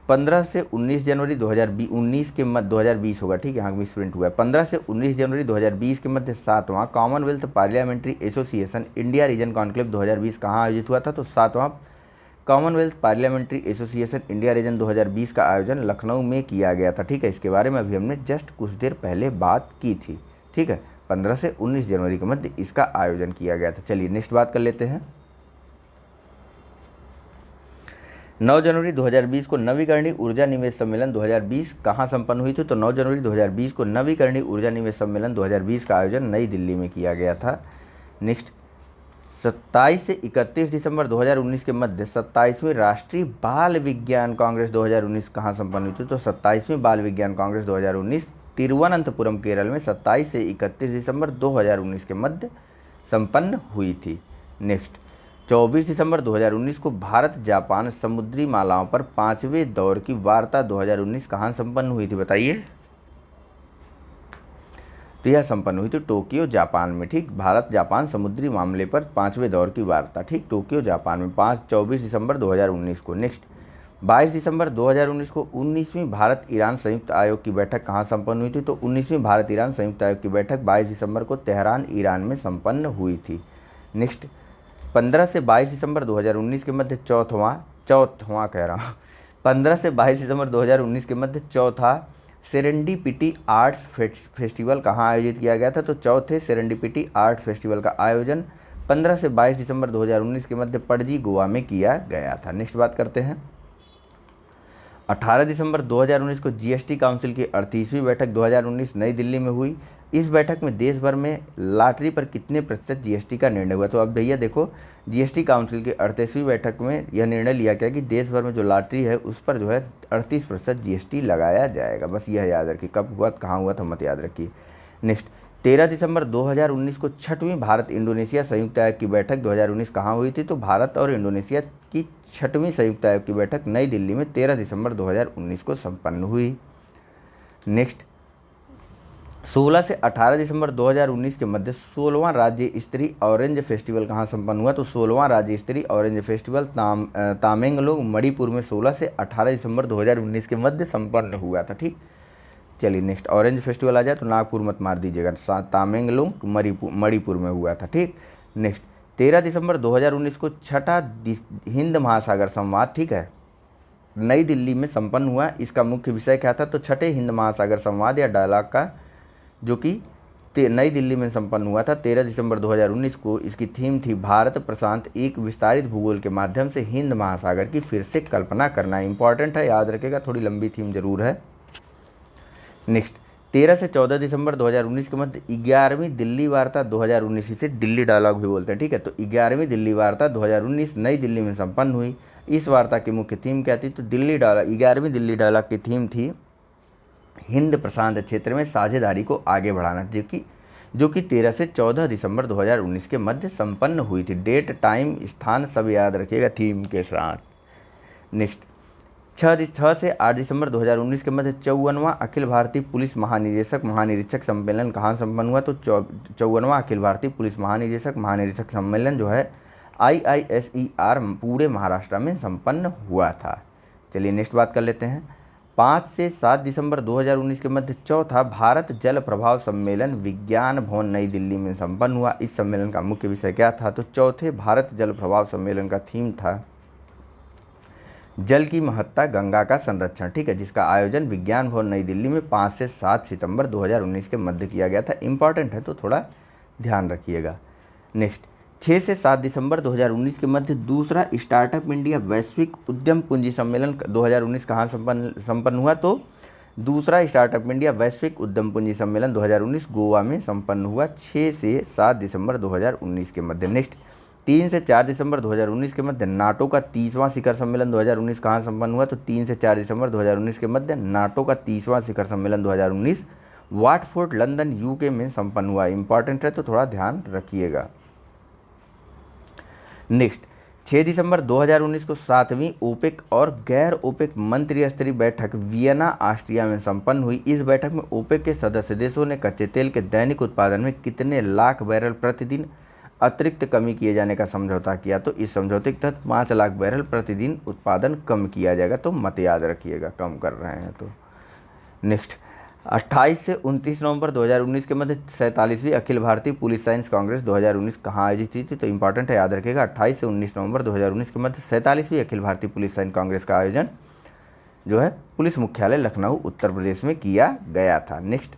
15 से 19 जनवरी 2019 के मध्य 2020 होगा, ठीक है, यहाँ मिसप्रिंट हुआ है। 15 से 19 जनवरी 2020 के मध्य 7वां Commonwealth parliamentary association India region conclave 2020 कहाँ आयोजित हुआ था, तो 7वां Commonwealth parliamentary association India region 2020 का आयोजन लखनऊ में किया गया था, ठीक है। इसके बारे में अभी हमने जस्ट कुछ देर पहले बात की थी, ठीक है। 15 से 19 जनवरी के मध्य इसका आयोजन किया गया था। चलिए नेक्स्ट बात कर लेते हैं। 9 जनवरी 2020 को नवीकरणीय ऊर्जा निवेश सम्मेलन 2020 कहाँ संपन्न हुई थी, तो 9 जनवरी 2020 को नवीकरणीय ऊर्जा निवेश सम्मेलन 2020 का आयोजन नई दिल्ली में किया गया था। नेक्स्ट, 27 से 31 दिसंबर 2019 के मध्य 27वीं राष्ट्रीय बाल विज्ञान कांग्रेस 2019 कहाँ संपन्न हुई थी, तो 27वीं बाल विज्ञान कांग्रेस 2019 तिरुवनंतपुरम केरल में 27 से 31 दिसंबर 2019 के मध्य संपन्न हुई थी। नेक्स्ट, 24 दिसंबर 2019 को भारत जापान समुद्री मालाओं पर 5वें दौर की वार्ता 2019 कहाँ संपन्न हुई थी, बताइए। तो यह संपन्न हुई थी टोक्यो जापान में, ठीक। भारत जापान समुद्री मामले पर 5वें दौर की वार्ता, ठीक, टोक्यो जापान में 24 दिसंबर 2019 को। नेक्स्ट, 22 दिसंबर 2019 को 19वीं भारत ईरान संयुक्त आयोग की बैठक कहाँ संपन्न हुई थी, तो 19वीं भारत ईरान संयुक्त आयोग की बैठक 22 दिसंबर को तेहरान ईरान में संपन्न हुई थी। नेक्स्ट, 15 से 22 दिसंबर 2019 के मध्य चौथवा 15 से 22 दिसंबर 2019 के मध्य चौथा सेरेंडिपिटी आर्ट्स फेस्टिवल कहाँ आयोजित किया गया था, तो चौथे सेरेंडिपिटी आर्ट फेस्टिवल का आयोजन 15 से 22 दिसंबर 2019 के मध्य पणजी गोवा में किया गया था। नेक्स्ट बात करते हैं। 18 दिसंबर 2019 को जीएसटी काउंसिल की 38वीं बैठक 2019 नई दिल्ली में हुई। इस बैठक में देश भर में लॉटरी पर कितने प्रतिशत जीएसटी का निर्णय हुआ, तो अब भैया देखो, जीएसटी काउंसिल की 38वीं बैठक में यह निर्णय लिया गया कि देश भर में जो लॉटरी है उस पर जो है 38% जीएसटी लगाया जाएगा। बस यह याद रखिए, कब हुआ कहाँ हुआ था मत याद रखिए। नेक्स्ट, 13 दिसंबर 2019 को 6वीं भारत इंडोनेशिया संयुक्त आयोग की बैठक 2019 कहाँ हुई थी, तो भारत और इंडोनेशिया की 6वीं संयुक्त आयोग की बैठक नई दिल्ली में 13 दिसंबर 2019 को संपन्न हुई। नेक्स्ट, 16 से 18 दिसंबर 2019 के मध्य 16वां राज्य स्तरीय ऑरेंज फेस्टिवल कहाँ संपन्न हुआ, तो 16वां राज्य स्तरीय ऑरेंज फेस्टिवल तामेंगलोंग मणिपुर में 16 से 18 दिसंबर 2019 के मध्य संपन्न हुआ था, ठीक। चलिए नेक्स्ट, ऑरेंज फेस्टिवल आ जाए तो नागपुर मत मार दीजिएगा, तामेंगलोंग मणिपुर में हुआ था, ठीक। नेक्स्ट, 13 दिसंबर 2019 को छठा हिंद महासागर संवाद, ठीक है, नई दिल्ली में संपन्न हुआ। इसका मुख्य विषय क्या था, तो छठे हिंद महासागर संवाद या डायलॉग का, जो कि नई दिल्ली में संपन्न हुआ था 13 दिसंबर 2019 को। इसकी थीम थी भारत प्रशांत एक विस्तारित भूगोल के माध्यम से हिंद महासागर की फिर से कल्पना करना। इंपॉर्टेंट है, याद रखेगा, थोड़ी लंबी थीम जरूर है। नेक्स्ट, 13 से 14 दिसंबर 2019 के मध्य 11वीं दिल्ली वार्ता 2019, इसे दिल्ली डायलॉग भी बोलते हैं, ठीक है। तो 11वीं दिल्ली वार्ता 2019 नई दिल्ली में संपन्न हुई। इस वार्ता की मुख्य थीम क्या थी, तो 11वीं दिल्ली डायलॉग की थीम थी हिंद प्रशांत क्षेत्र में साझेदारी को आगे बढ़ाना, जो कि 13 से 14 दिसंबर 2019 के मध्य संपन्न हुई थी। डेट, टाइम, स्थान सब याद रखिएगा थीम के साथ। नेक्स्ट, 6 से 8 दिसंबर 2019 के मध्य 54वां अखिल भारतीय पुलिस महानिरीक्षक सम्मेलन कहाँ संपन्न हुआ, तो 54वां अखिल भारतीय पुलिस महानिरीक्षक सम्मेलन जो है IISER पूरे महाराष्ट्र में संपन्न हुआ था। चलिए नेक्स्ट बात कर लेते हैं। 5 से 7 दिसंबर 2019 के मध्य चौथा भारत जल प्रभाव सम्मेलन विज्ञान भवन नई दिल्ली में संपन्न हुआ। इस सम्मेलन का मुख्य विषय क्या था, तो चौथे भारत जल प्रभाव सम्मेलन का थीम था जल की महत्ता, गंगा का संरक्षण, ठीक है, जिसका आयोजन विज्ञान भवन नई दिल्ली में 5 से 7 सितंबर 2019 के मध्य किया गया था। इंपॉर्टेंट है तो थोड़ा ध्यान रखिएगा। नेक्स्ट, 6 से 7 दिसंबर 2019 के मध्य दूसरा स्टार्टअप इंडिया वैश्विक उद्यम पूंजी सम्मेलन 2019 कहाँ संपन्न हुआ, तो दूसरा स्टार्टअप इंडिया वैश्विक उद्यम पूंजी सम्मेलन 2019 गोवा में संपन्न हुआ 6 से 7 दिसंबर 2019 के मध्य। नेक्स्ट, 3 से 4 दिसंबर 2019 के मध्य नाटो का 30वां शिखर सम्मेलन 2019 कहाँ संपन्न हुआ? तो 3 से 4 दिसंबर 2019 के मध्य नाटो का 30वां शिखर सम्मेलन 2019 वाटफोर्ड लंदन यूके में संपन्न हुआ। इंपॉर्टेंट है तो थोड़ा ध्यान रखिएगा। नेक्स्ट, 6 दिसंबर 2019 को 7वीं ओपेक और गैर ओपेक मंत्री स्तरीय बैठक वियना ऑस्ट्रिया में संपन्न हुई। इस बैठक में ओपेक के सदस्य देशों ने कच्चे तेल के दैनिक उत्पादन में कितने लाख बैरल प्रतिदिन अतिरिक्त कमी किए जाने का समझौता किया? तो इस समझौते के तहत 5 लाख बैरल प्रतिदिन उत्पादन कम किया जाएगा। तो मत याद रखिएगा, कम कर रहे हैं तो। नेक्स्ट, 28 से 29 नवंबर 2019 के मध्य 47वीं अखिल भारतीय पुलिस साइंस कांग्रेस 2019 कहाँ आयोजित हुई थी? तो इंपॉर्टेंट है, याद रखिएगा। 28 से 19 नवंबर 2019 के मध्य 47वीं अखिल भारतीय पुलिस साइंस कांग्रेस का आयोजन जो है पुलिस मुख्यालय लखनऊ उत्तर प्रदेश में किया गया था। नेक्स्ट,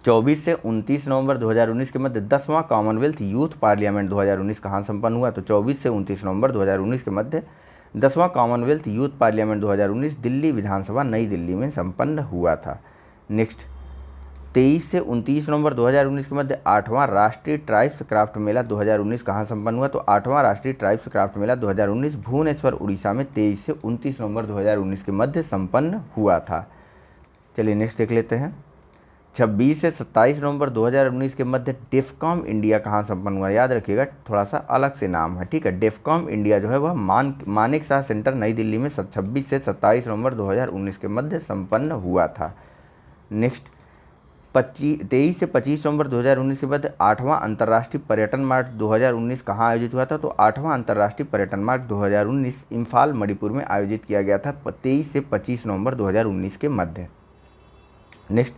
24 से 29 नवंबर 2019 के मध्य 10वां कॉमनवेल्थ यूथ पार्लियामेंट 2019 कहाँ संपन्न हुआ? तो 24 से 29 नवंबर 2019 के मध्य 10वां कॉमनवेल्थ यूथ पार्लियामेंट 2019 दिल्ली विधानसभा नई दिल्ली में संपन्न हुआ था। नेक्स्ट, 23 से 29 नवंबर 2019 के मध्य 8वां राष्ट्रीय ट्राइब्स क्राफ्ट मेला 2019 कहाँ संपन्न हुआ? तो 8वां राष्ट्रीय ट्राइब्स क्राफ्ट मेला 2019 भुवनेश्वर उड़ीसा में 23 से 29 नवंबर 2019 के मध्य संपन्न हुआ था। चलिए नेक्स्ट देख लेते हैं। 26 से 27 नवंबर 2019 के मध्य डेफकॉम इंडिया कहाँ संपन्न हुआ? याद रखिएगा, थोड़ा सा अलग से नाम है, ठीक है। डेफकॉम इंडिया जो है वह मानेक शाह सेंटर नई दिल्ली में 26 से 27 नवंबर 2019 के मध्य संपन्न हुआ था। नेक्स्ट, 23 से 25 नवंबर 2019 के मध्य 8वां अंतर्राष्ट्रीय पर्यटन मार्ट 2019 कहाँ आयोजित हुआ था? तो 8वां अंतर्राष्ट्रीय पर्यटन मार्ट 2019 इम्फाल मणिपुर में आयोजित किया गया था 23 से 25 नवंबर 2019 के मध्य। नेक्स्ट,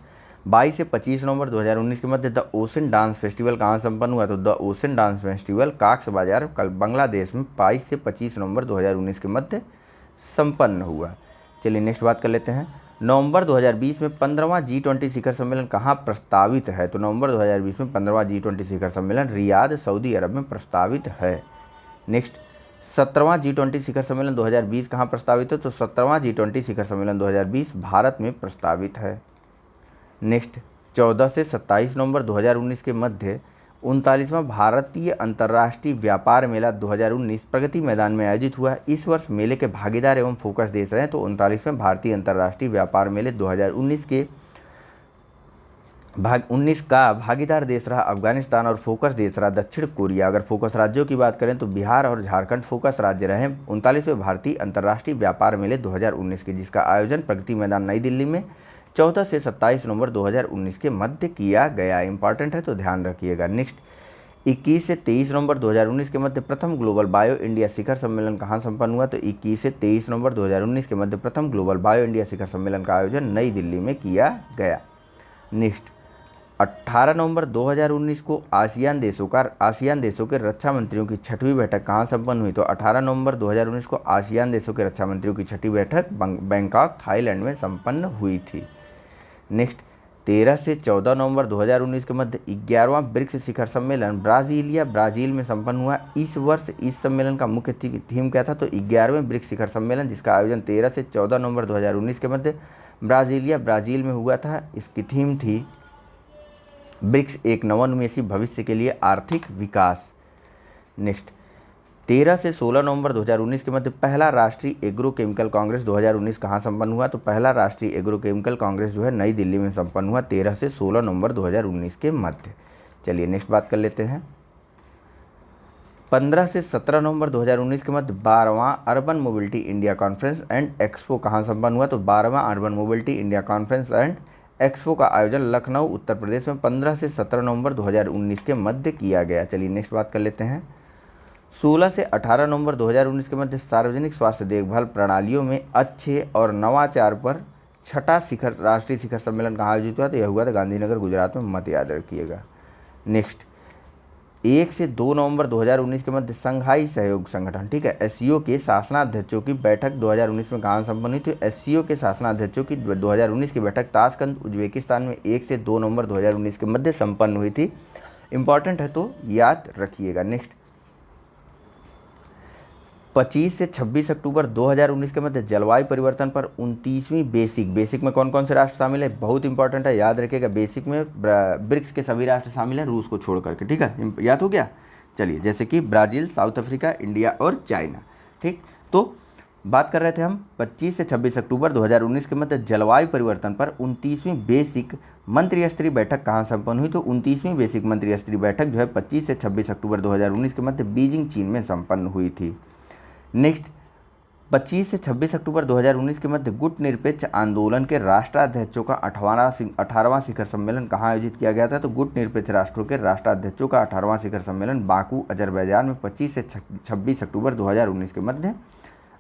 22 से 25 नवंबर 2019 के मध्य द ओशन डांस फेस्टिवल कहाँ संपन्न हुआ? तो the ocean dance festival cocks बाजार कल बांग्लादेश में 22 से 25 नवंबर 2019 के मध्य संपन्न हुआ। चलिए नेक्स्ट बात कर लेते हैं। नवंबर 2020 में 15वां G20 शिखर सम्मेलन कहाँ प्रस्तावित है? तो नवंबर 2020 में 15वां G20 शिखर सम्मेलन रियाद सऊदी अरब में प्रस्तावित है। नेक्स्ट, 17वां G20 शिखर सम्मेलन 2020 कहाँ प्रस्तावित है? तो 17वां G20 शिखर सम्मेलन 2020 भारत में प्रस्तावित है। नेक्स्ट, 14 से 27 नवंबर 2019 के मध्य 39वां भारतीय अंतर्राष्ट्रीय व्यापार मेला 2019 प्रगति मैदान में आयोजित हुआ। इस वर्ष मेले के भागीदार एवं फोकस देश रहे। तो 39वें भारतीय अंतर्राष्ट्रीय व्यापार मेले 2019 के 19 का भागीदार देश रहा अफगानिस्तान और फोकस देश रहा दक्षिण कोरिया। अगर फोकस राज्यों की बात करें तो बिहार और झारखंड फोकस राज्य रहे 39वें भारतीय अंतर्राष्ट्रीय व्यापार मेले 2019 के, जिसका आयोजन प्रगति मैदान नई दिल्ली में 14 से 27 नवंबर 2019 के मध्य किया गया। इंपॉर्टेंट है तो ध्यान रखिएगा। नेक्स्ट, 21 से 23 नवंबर 2019 के मध्य प्रथम ग्लोबल बायो इंडिया शिखर सम्मेलन कहाँ संपन्न हुआ? तो 21 से 23 नवंबर 2019 के मध्य प्रथम ग्लोबल बायो इंडिया शिखर सम्मेलन का आयोजन नई दिल्ली में किया गया। नेक्स्ट, 18 नवंबर 2019 को आसियान देशों के रक्षा मंत्रियों की 6वीं बैठक कहाँ संपन्न हुई? तो 18 नवंबर 2019 को आसियान देशों के रक्षा मंत्रियों की 6वीं बैठक बैंकॉक थाईलैंड में संपन्न हुई थी। नेक्स्ट, 13 से 14 नवंबर 2019 के मध्य 11वां ब्रिक्स शिखर सम्मेलन ब्राज़ील में संपन्न हुआ। इस वर्ष इस सम्मेलन का मुख्य थीम क्या था? तो 11वें ब्रिक्स शिखर सम्मेलन, जिसका आयोजन 13 से 14 नवंबर 2019 के मध्य ब्राज़ील में हुआ था। इसकी थीम थी ब्रिक्स एक नवोन्मेषी भविष्य के लिए आर्थिक विकास। नेक्स्ट, 13 से 16 नवंबर 2019 के मध्य पहला राष्ट्रीय एग्रोकेमिकल कांग्रेस 2019 कहाँ संपन्न हुआ? तो पहला राष्ट्रीय एग्रोकेमिकल कांग्रेस जो है नई दिल्ली में संपन्न हुआ 13 से 16 नवंबर 2019 के मध्य। चलिए नेक्स्ट बात कर लेते हैं। 15 से 17 नवंबर 2019 के मध्य 12वां urban mobility India conference and expo कहाँ संपन्न हुआ? तो 12वां urban mobility India conference and expo का आयोजन लखनऊ उत्तर प्रदेश में 15 से 17 नवंबर 2019 के मध्य किया गया। चलिए नेक्स्ट बात कर लेते हैं। 16 से 18 नवंबर 2019 के मध्य सार्वजनिक स्वास्थ्य देखभाल प्रणालियों में अच्छे और नवाचार पर 6ठा राष्ट्रीय शिखर सम्मेलन कहाँ आयोजित हुआ? तो यह हुआ था गांधीनगर गुजरात में, मत याद रखिएगा। नेक्स्ट, 1 से 2 नवंबर 2019 के मध्य संघाई सहयोग संगठन, ठीक है, एससीओ के शासनाध्यक्षों की बैठक 2019 में कहाँ संपन्न हुई थी? एससीओ के शासनाध्यक्षों की 2019 की बैठक ताशकंद उज्बेकिस्तान में 1 से 2 नवंबर 2019 के मध्य संपन्न हुई थी। इंपॉर्टेंट है तो याद रखिएगा। नेक्स्ट, 25 से 26 अक्टूबर 2019 के मध्य जलवायु परिवर्तन पर 29वीं बेसिक में कौन कौन से राष्ट्र शामिल है? बहुत इंपॉर्टेंट है, याद रखिएगा। बेसिक में ब्रिक्स के सभी राष्ट्र शामिल हैं रूस को छोड़ करके, ठीक है, याद हो गया। चलिए, जैसे कि ब्राज़ील, साउथ अफ्रीका, इंडिया और चाइना। ठीक, तो बात कर रहे थे हम 25 से 26 अक्टूबर 2019 के मध्य जलवायु परिवर्तन पर 29वीं बेसिक मंत्रिस्तरीय बैठक कहाँ संपन्न हुई। तो 29वीं बेसिक मंत्रिस्तरीय बैठक जो है 25 से 26 अक्टूबर 2019 के मध्य बीजिंग, चीन में संपन्न हुई थी। नेक्स्ट, 25 से 26 अक्टूबर 2019 के मध्य गुट निरपेक्ष आंदोलन के राष्ट्राध्यक्षों का 18वां शिखर सम्मेलन कहाँ आयोजित किया गया था। तो गुट निरपेक्ष राष्ट्रों के राष्ट्राध्यक्षों का 18वां शिखर सम्मेलन बाकू, अजरबैजान में 25 से 26 अक्टूबर 2019 के मध्य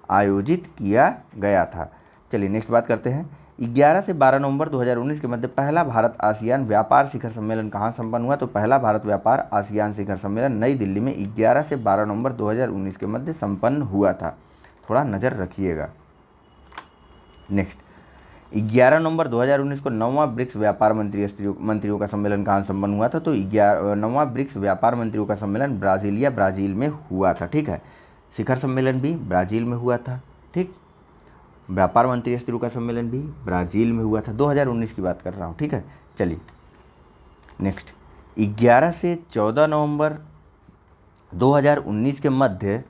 आयोजित किया गया था। चलिए नेक्स्ट बात करते हैं। 11 से 12 नवंबर 2019 के मध्य पहला भारत आसियान व्यापार शिखर सम्मेलन कहाँ संपन्न हुआ। तो पहला भारत व्यापार आसियान शिखर सम्मेलन नई दिल्ली में 11 से 12 नवंबर 2019 के मध्य संपन्न हुआ था। थोड़ा नज़र रखिएगा। नेक्स्ट, 11 नवंबर 2019 को 9वां ब्रिक्स व्यापार मंत्रियों का सम्मेलन कहाँ संपन्न हुआ था। तो 9वां ब्रिक्स व्यापार मंत्रियों का सम्मेलन ब्राज़ील में हुआ था। ठीक है, शिखर सम्मेलन भी ब्राज़ील में हुआ था। ठीक, व्यापार मंत्री स्तरों का सम्मेलन भी ब्राज़ील में हुआ था। 2019 की बात कर रहा हूँ। ठीक है, चलिए नेक्स्ट, 11 से 14 नवंबर 2019 के मध्य,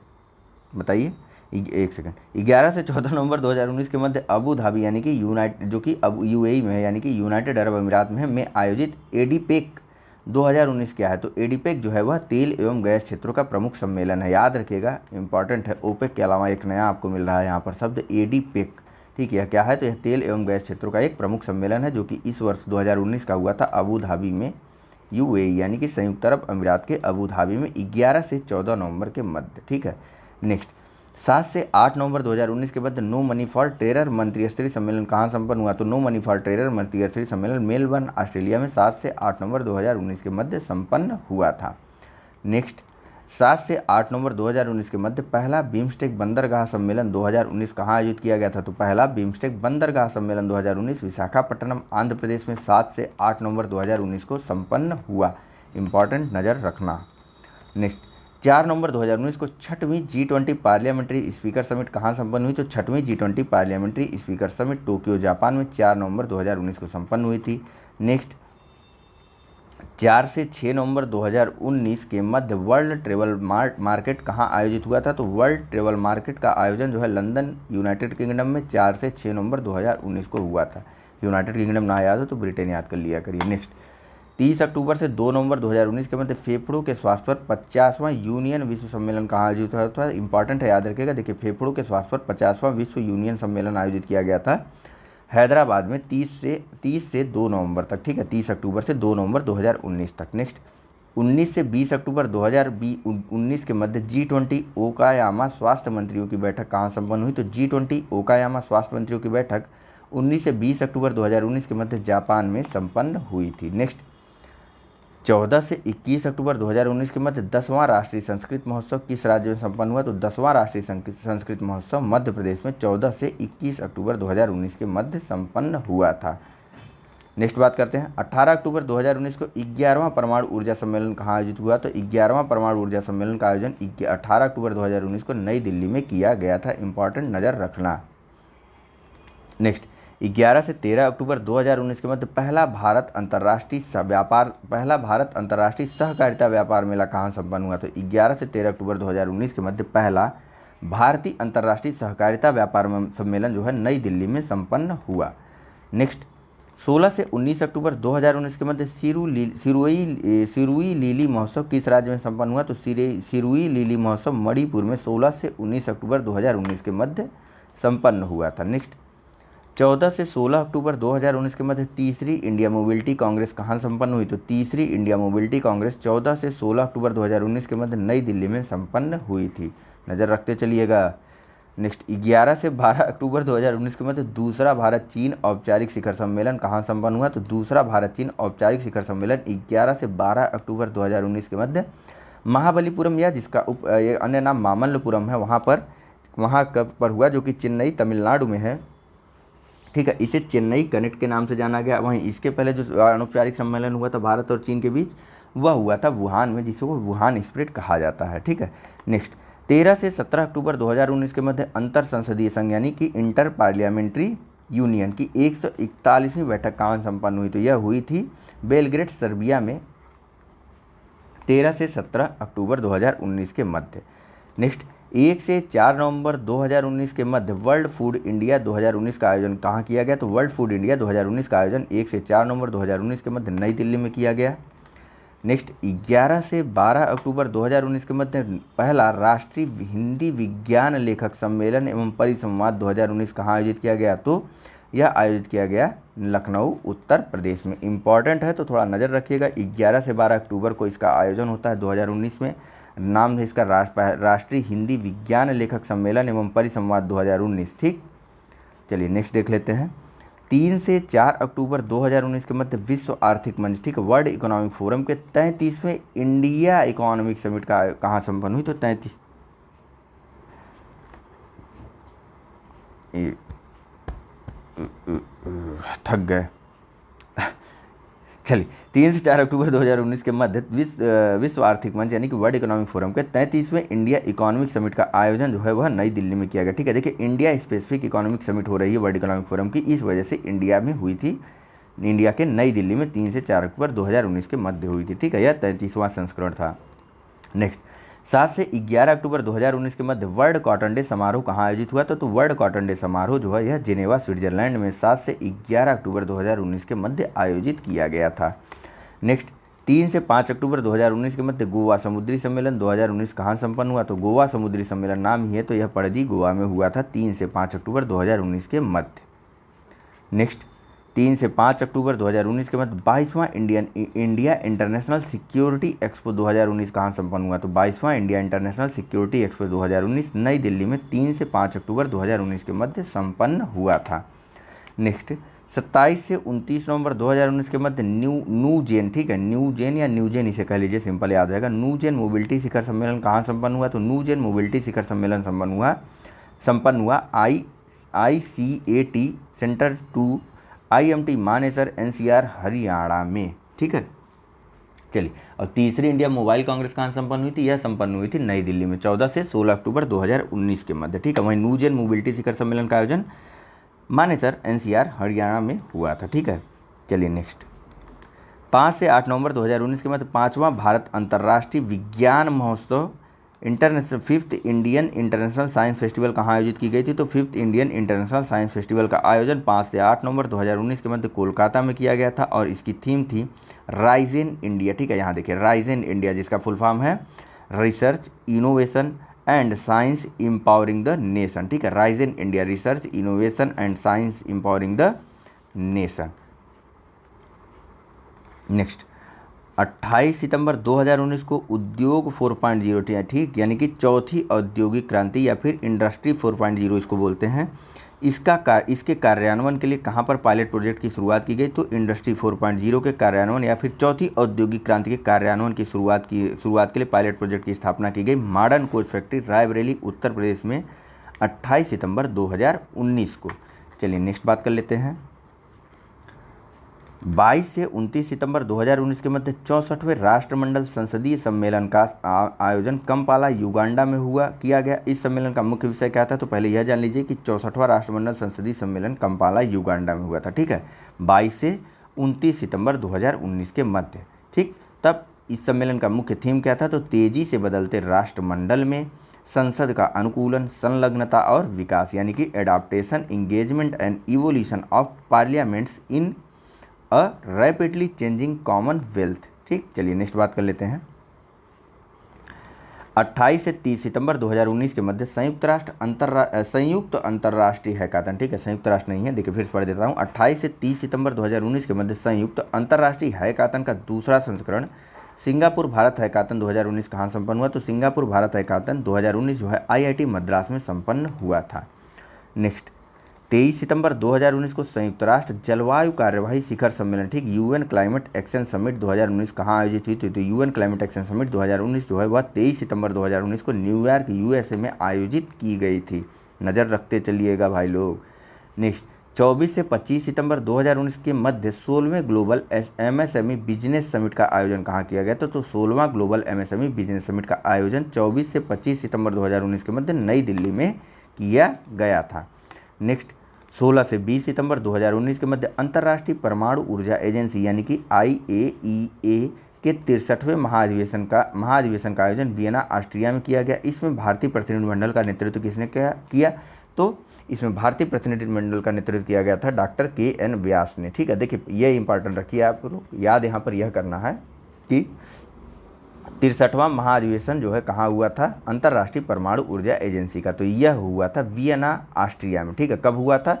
बताइए, एक सेकंड, 11 से 14 नवंबर 2019 के मध्य अबू धाबी यानी कि अब यूएई में है, यानी कि यूनाइटेड अरब अमीरात में आयोजित एडीपेक 2019 क्या है। तो एडीपेक जो है वह तेल एवं गैस क्षेत्रों का प्रमुख सम्मेलन है। याद रखिएगा, इंपॉर्टेंट है। ओपेक के अलावा एक नया आपको मिल रहा है यहाँ पर शब्द एडीपेक। ठीक है, क्या है। तो यह तेल एवं गैस क्षेत्रों का एक प्रमुख सम्मेलन है जो कि इस वर्ष 2019 का हुआ था अबू धाबी में, यूएई यानी कि संयुक्त अरब अमीरात के अबू धाबी में 11 से 14 नवंबर के मध्य। ठीक है, नेक्स्ट, 7 से 8 नवंबर 2019 के बाद नो मनी फॉर टेरर मंत्रिस्तरीय सम्मेलन कहाँ संपन्न हुआ। तो नो मनी फॉर टेरर मंत्रिस्तरीय सम्मेलन मेलबर्न, ऑस्ट्रेलिया में 7 से 8 नवंबर 2019 के मध्य संपन्न हुआ था। नेक्स्ट, 7 से 8 नवंबर 2019 के मध्य पहला बिम्स्टेक बंदरगाह सम्मेलन 2019 कहाँ आयोजित किया गया था। तो पहला बिम्स्टेक बंदरगाह सम्मेलन 2019 विशाखापट्टनम, आंध्र प्रदेश में 7 से 8 नवंबर 2019 को संपन्न हुआ। इंपॉर्टेंट, नज़र रखना। नेक्स्ट, 4 नवंबर 2019 को 6वीं G20 पार्लियामेंट्री स्पीकर समिट कहाँ संपन्न हुई। तो 6वीं G20 parliamentary speaker summit Tokyo, Japan में 4 नवंबर 2019 को संपन्न हुई थी। नेक्स्ट, 4 से 6 नवंबर 2019 के मध्य वर्ल्ड ट्रेवल मार्केट कहाँ आयोजित हुआ था। तो वर्ल्ड ट्रेवल मार्केट का आयोजन जो है लंदन, यूनाइटेड किंगडम में 4 से 6 नवंबर 2019 को हुआ था। यूनाइटेड किंगडम ना याद हो तो ब्रिटेन याद कर लिया करिए। नेक्स्ट, 30 अक्टूबर से 2 नवंबर 2019 के मध्य फेफड़ों के स्वास्थ्य पर 50वां यूनियन विश्व सम्मेलन कहाँ आयोजित हुआ था। इंपॉर्टेंट है, याद रखिएगा। देखिए, फेफड़ों के स्वास्थ्य पर 50वां विश्व यूनियन सम्मेलन आयोजित किया गया था हैदराबाद में 30 से 2 नवंबर तक। ठीक है, 30 अक्टूबर से 2 नवंबर 2019 तक। नेक्स्ट, 19 से 20 अक्टूबर 2019 के मध्य G20 ओकायामा स्वास्थ्य मंत्रियों की बैठक कहाँ संपन्न हुई। तो G20 ओकायामा स्वास्थ्य मंत्रियों की बैठक 19 से 20 अक्टूबर 2019 के मध्य जापान में संपन्न हुई थी। नेक्स्ट, 14 से 21 अक्टूबर 2019 के मध्य 10वां राष्ट्रीय संस्कृत महोत्सव किस राज्य में संपन्न हुआ। तो 10वां राष्ट्रीय संस्कृत महोत्सव मध्य प्रदेश में 14 से 21 अक्टूबर 2019 के मध्य संपन्न हुआ था। नेक्स्ट बात करते हैं, 18 अक्टूबर 2019 को 11वां परमाणु ऊर्जा सम्मेलन कहाँ आयोजित हुआ। तो 11वां परमाणु ऊर्जा सम्मेलन का आयोजन 18 अक्टूबर 2019 को नई दिल्ली में किया गया था। इंपॉर्टेंट, नज़र रखना। नेक्स्ट, 11 से 13 अक्टूबर 2019 के मध्य पहला भारत अंतर्राष्ट्रीय सहकारिता व्यापार मेला कहाँ संपन्न हुआ। तो 11 से 13 अक्टूबर 2019 के मध्य पहला भारतीय अंतर्राष्ट्रीय सहकारिता व्यापार सम्मेलन जो है नई दिल्ली में संपन्न हुआ। नेक्स्ट, 16 से 19 अक्टूबर 2019 के मध्य सिरुई लीली महोत्सव किस राज्य में संपन्न हुआ। तो सिरुई लीली महोत्सव मणिपुर में 16 से 19 अक्टूबर 2019 के मध्य संपन्न हुआ था। नेक्स्ट, 14 से 16 अक्टूबर 2019 के मध्य तीसरी इंडिया मोबिलिटी कांग्रेस कहाँ संपन्न हुई। तो तीसरी इंडिया मोबिलिटी कांग्रेस 14 से 16 अक्टूबर 2019 के मध्य नई दिल्ली में संपन्न हुई थी। नज़र रखते चलिएगा। नेक्स्ट, 11 से 12 अक्टूबर 2019 के मध्य दूसरा भारत चीन औपचारिक शिखर सम्मेलन कहाँ संपन्न हुआ। तो दूसरा भारत चीन औपचारिक शिखर सम्मेलन 11 से 12 अक्टूबर 2019 के मध्य महाबलीपुरम, या जिसका अन्य नाम मामल्लपुरम है, वहाँ पर हुआ, जो कि चेन्नई, तमिलनाडु में है। ठीक है, इसे चेन्नई कनेक्ट के नाम से जाना गया। वहीं इसके पहले जो अनौपचारिक सम्मेलन हुआ था भारत और चीन के बीच, वह हुआ था वुहान में, जिसको वुहान स्प्रिट कहा जाता है। ठीक है, नेक्स्ट, 13 से 17 अक्टूबर 2019 के मध्य अंतर संसदीय संघ यानी कि इंटर पार्लियामेंट्री यूनियन की 141वीं बैठक कहाँ संपन्न हुई। तो यह हुई थी बेलग्रेड, सर्बिया में। 13 से 17 अक्टूबर 2019 के मध्य। नेक्स्ट, 1 से 4 नवंबर 2019 के मध्य वर्ल्ड फूड इंडिया 2019 का आयोजन कहाँ किया गया? तो वर्ल्ड फूड इंडिया 2019 का आयोजन 1 से 4 नवंबर 2019 के मध्य नई दिल्ली में किया गया। नेक्स्ट, 11 से 12 अक्टूबर 2019 के मध्य पहला राष्ट्रीय हिंदी विज्ञान लेखक सम्मेलन एवं परिसंवाद 2019 कहाँ आयोजित किया गया? तो यह आयोजित किया गया लखनऊ, उत्तर प्रदेश में। इम्पॉर्टेंट है तो थोड़ा नज़र रखिएगा। 11 से 12 अक्टूबर को इसका आयोजन होता है 2019 में। नाम है इसका राष्ट्रीय हिंदी विज्ञान लेखक सम्मेलन एवं परिसंवाद 2019। ठीक, चलिए नेक्स्ट देख लेते हैं। 3 से 4 अक्टूबर 2019 के मध्य विश्व आर्थिक मंच, ठीक है, वर्ल्ड इकोनॉमिक फोरम के 33वें इंडिया इकोनॉमिक समिट का कहाँ संपन्न हुई? तो 33 थक गए चलिए 3 से 4 अक्टूबर 2019 के मध्य विश्व आर्थिक मंच यानी कि वर्ल्ड इकोनॉमिक फोरम के 33वें इंडिया इकोनॉमिक समिट का आयोजन जो है वह नई दिल्ली में किया गया। ठीक है, देखिए इंडिया स्पेसिफिक इकोनॉमिक समिट हो रही है वर्ल्ड इकोनॉमिक फोरम की, इस वजह से इंडिया में हुई थी, इंडिया के नई दिल्ली में 3 से 4 अक्टूबर 2019 के मध्य हुई थी। ठीक है, यह 33वां संस्करण था। नेक्स्ट, 7 से 11 अक्टूबर 2019 के मध्य वर्ल्ड कॉटन डे समारोह कहाँ आयोजित हुआ? तो वर्ल्ड कॉटन डे समारोह जो है यह जिनेवा, स्विट्जरलैंड में 7 से 11 अक्टूबर 2019 के मध्य आयोजित किया गया था। नेक्स्ट, 3 से 5 अक्टूबर 2019 के मध्य गोवा समुद्री सम्मेलन 2019 कहाँ संपन्न हुआ? तो गोवा समुद्री सम्मेलन नाम ही है तो यह पणजी गोवा में हुआ था 3 से 5 अक्टूबर 2019 के मध्य। नेक्स्ट, 3 से 5 अक्टूबर 2019 के मध्य 22वां इंडिया इंटरनेशनल सिक्योरिटी एक्सपो 2019 कहाँ संपन्न हुआ? तो 22वां इंडिया इंटरनेशनल सिक्योरिटी एक्सपो 2019 नई दिल्ली में 3 से 5 अक्टूबर 2019 के मध्य संपन्न हुआ था। नेक्स्ट, 27 से 29 नवंबर 2019 के मध्य न्यूजेन, ठीक है, न्यूजेन या न्यूजेन इसे कह लीजिए, सिंपल याद रहेगा, न्यूजेन मोबिलिटी शिखर सम्मेलन कहाँ संपन्न हुआ? तो न्यूजेन मोबिलिटी शिखर सम्मेलन संपन्न हुआ ICAT centre to IMT Manesar NCR Haryana में। ठीक है, चलिए, और तीसरी इंडिया मोबाइल कांग्रेस कहाँ संपन्न हुई थी? यह संपन्न हुई थी नई दिल्ली में 14 से 16 अक्टूबर 2019 के मध्य। ठीक है, वहीं न्यूजेन मोबिलिटी शिखर सम्मेलन का आयोजन मानेसर NCR हरियाणा में हुआ था। ठीक है, चलिए नेक्स्ट, 5 से 8 नवंबर 2019 के मध्य 5वां भारत अंतर्राष्ट्रीय विज्ञान महोत्सव international 5th Indian international science festival कहाँ आयोजित की गई थी? तो 5th Indian international science festival का आयोजन 5 से 8 नवंबर 2019 के मध्य कोलकाता में किया गया था और इसकी थीम थी राइज इन इंडिया। ठीक है, यहाँ देखिए राइज इन इंडिया, जिसका फुल फॉर्म है research innovation and science empowering the nation. ठीक है, rise in India, research innovation and science empowering the nation. Next, 28 सितंबर 2019 को उद्योग 4.0, ठीक, यानी कि चौथी औद्योगिक क्रांति या फिर इंडस्ट्री 4.0 इसको बोलते हैं, इसके कार्यान्वयन के लिए कहाँ पर पायलट प्रोजेक्ट की शुरुआत की गई? तो इंडस्ट्री 4.0 के कार्यान्वयन या फिर चौथी औद्योगिक क्रांति के कार्यान्वयन की शुरुआत के लिए पायलट प्रोजेक्ट की स्थापना की गई modern coach factory Raebareli, Uttar Pradesh में 28 सितंबर 2019 को। चलिए नेक्स्ट बात कर लेते हैं। 22 से 29 सितंबर 2019 के मध्य 64वें राष्ट्रमंडल संसदीय सम्मेलन का आयोजन कंपाला, युगांडा में किया गया। इस सम्मेलन का मुख्य विषय क्या था? तो पहले यह जान लीजिए कि 64वां राष्ट्रमंडल संसदीय सम्मेलन कंपाला, युगांडा में हुआ था। ठीक है, 22 से 29 सितंबर 2019 के मध्य। ठीक, तब इस सम्मेलन का मुख्य थीम क्या था? तो तेजी से बदलते राष्ट्रमंडल में संसद का अनुकूलन, संलग्नता और विकास, यानी कि adaptation, engagement and evolution of parliaments in a rapidly changing Commonwealth. ठीक, चलिए नेक्स्ट बात कर लेते हैं। 28 से 30 सितंबर 2019 के मध्य संयुक्त अंतर्राष्ट्रीय हैकाथन, ठीक है, संयुक्त राष्ट्र नहीं है, देखिए फिर से पढ़ देता हूँ। 28 से 30 सितंबर 2019 के मध्य संयुक्त अंतर्राष्ट्रीय हैकाथन का दूसरा संस्करण सिंगापुर भारत हैकाथन 2019 कहाँ संपन्न हुआ? तो सिंगापुर भारत हैकाथन 2019 जो है IIT मद्रास में संपन्न हुआ था। नेक्स्ट, 23 सितंबर 2019 को संयुक्त राष्ट्र जलवायु कार्यवाही शिखर सम्मेलन, ठीक, UN क्लाइमेट एक्शन समिट 2019 कहाँ आयोजित हुई थी? तो UN क्लाइमेट एक्शन समिट 2019 जो है वह 23 सितंबर 2019 को न्यूयॉर्क USA में आयोजित की गई थी। नज़र रखते चलिएगा भाई लोग। नेक्स्ट, 24 से 25 सितंबर 2019 के मध्य 16वें ग्लोबल MSME बिजनेस समिट का आयोजन कहाँ किया गया था? तो 16वां ग्लोबल MSME बिजनेस समिट का आयोजन 24 से 25 सितंबर 2019 के मध्य नई दिल्ली में किया गया था। नेक्स्ट, 16 से 20 सितंबर 2019 के मध्य अंतर्राष्ट्रीय परमाणु ऊर्जा एजेंसी यानी कि IAEA के 63वें महाधिवेशन का आयोजन वियना ऑस्ट्रिया में किया गया। इसमें भारतीय प्रतिनिधिमंडल का नेतृत्व किसने किया? तो इसमें भारतीय प्रतिनिधिमंडल का नेतृत्व किया गया था डॉक्टर KN व्यास ने। ठीक है, देखिए ये इंपॉर्टेंट रखिए, आप याद यहाँ पर यह करना है कि 63वां महाधिवेशन जो है कहाँ हुआ था? अंतर्राष्ट्रीय परमाणु ऊर्जा एजेंसी का। तो यह हुआ था वियना ऑस्ट्रिया में। ठीक है, कब हुआ था?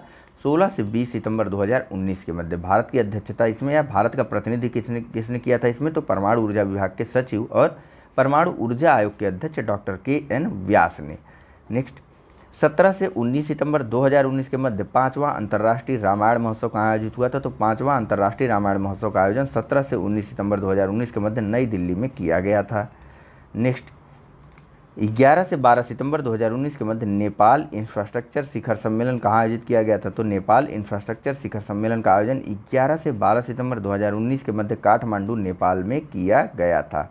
16 से 20 सितंबर 2019 के मध्य। भारत की अध्यक्षता इसमें या भारत का प्रतिनिधि किसने किया था इसमें? तो परमाणु ऊर्जा विभाग के सचिव और परमाणु ऊर्जा आयोग के अध्यक्ष डॉक्टर KN व्यास ने। नेक्स्ट, 17 से 19 सितंबर 2019 के मध्य 5वां अंतर्राष्ट्रीय रामायण महोत्सव कहाँ आयोजित हुआ था? तो 5वां अंतर्राष्ट्रीय रामायण महोत्सव का आयोजन 17 से 19 सितंबर 2019 के मध्य नई दिल्ली में किया गया था। नेक्स्ट, 11 से 12 सितंबर 2019 के मध्य नेपाल इंफ्रास्ट्रक्चर शिखर सम्मेलन कहाँ आयोजित किया गया था? तो नेपाल इंफ्रास्ट्रक्चर शिखर सम्मेलन का आयोजन 11 से 12 सितंबर 2019 के मध्य काठमांडू नेपाल में किया गया था।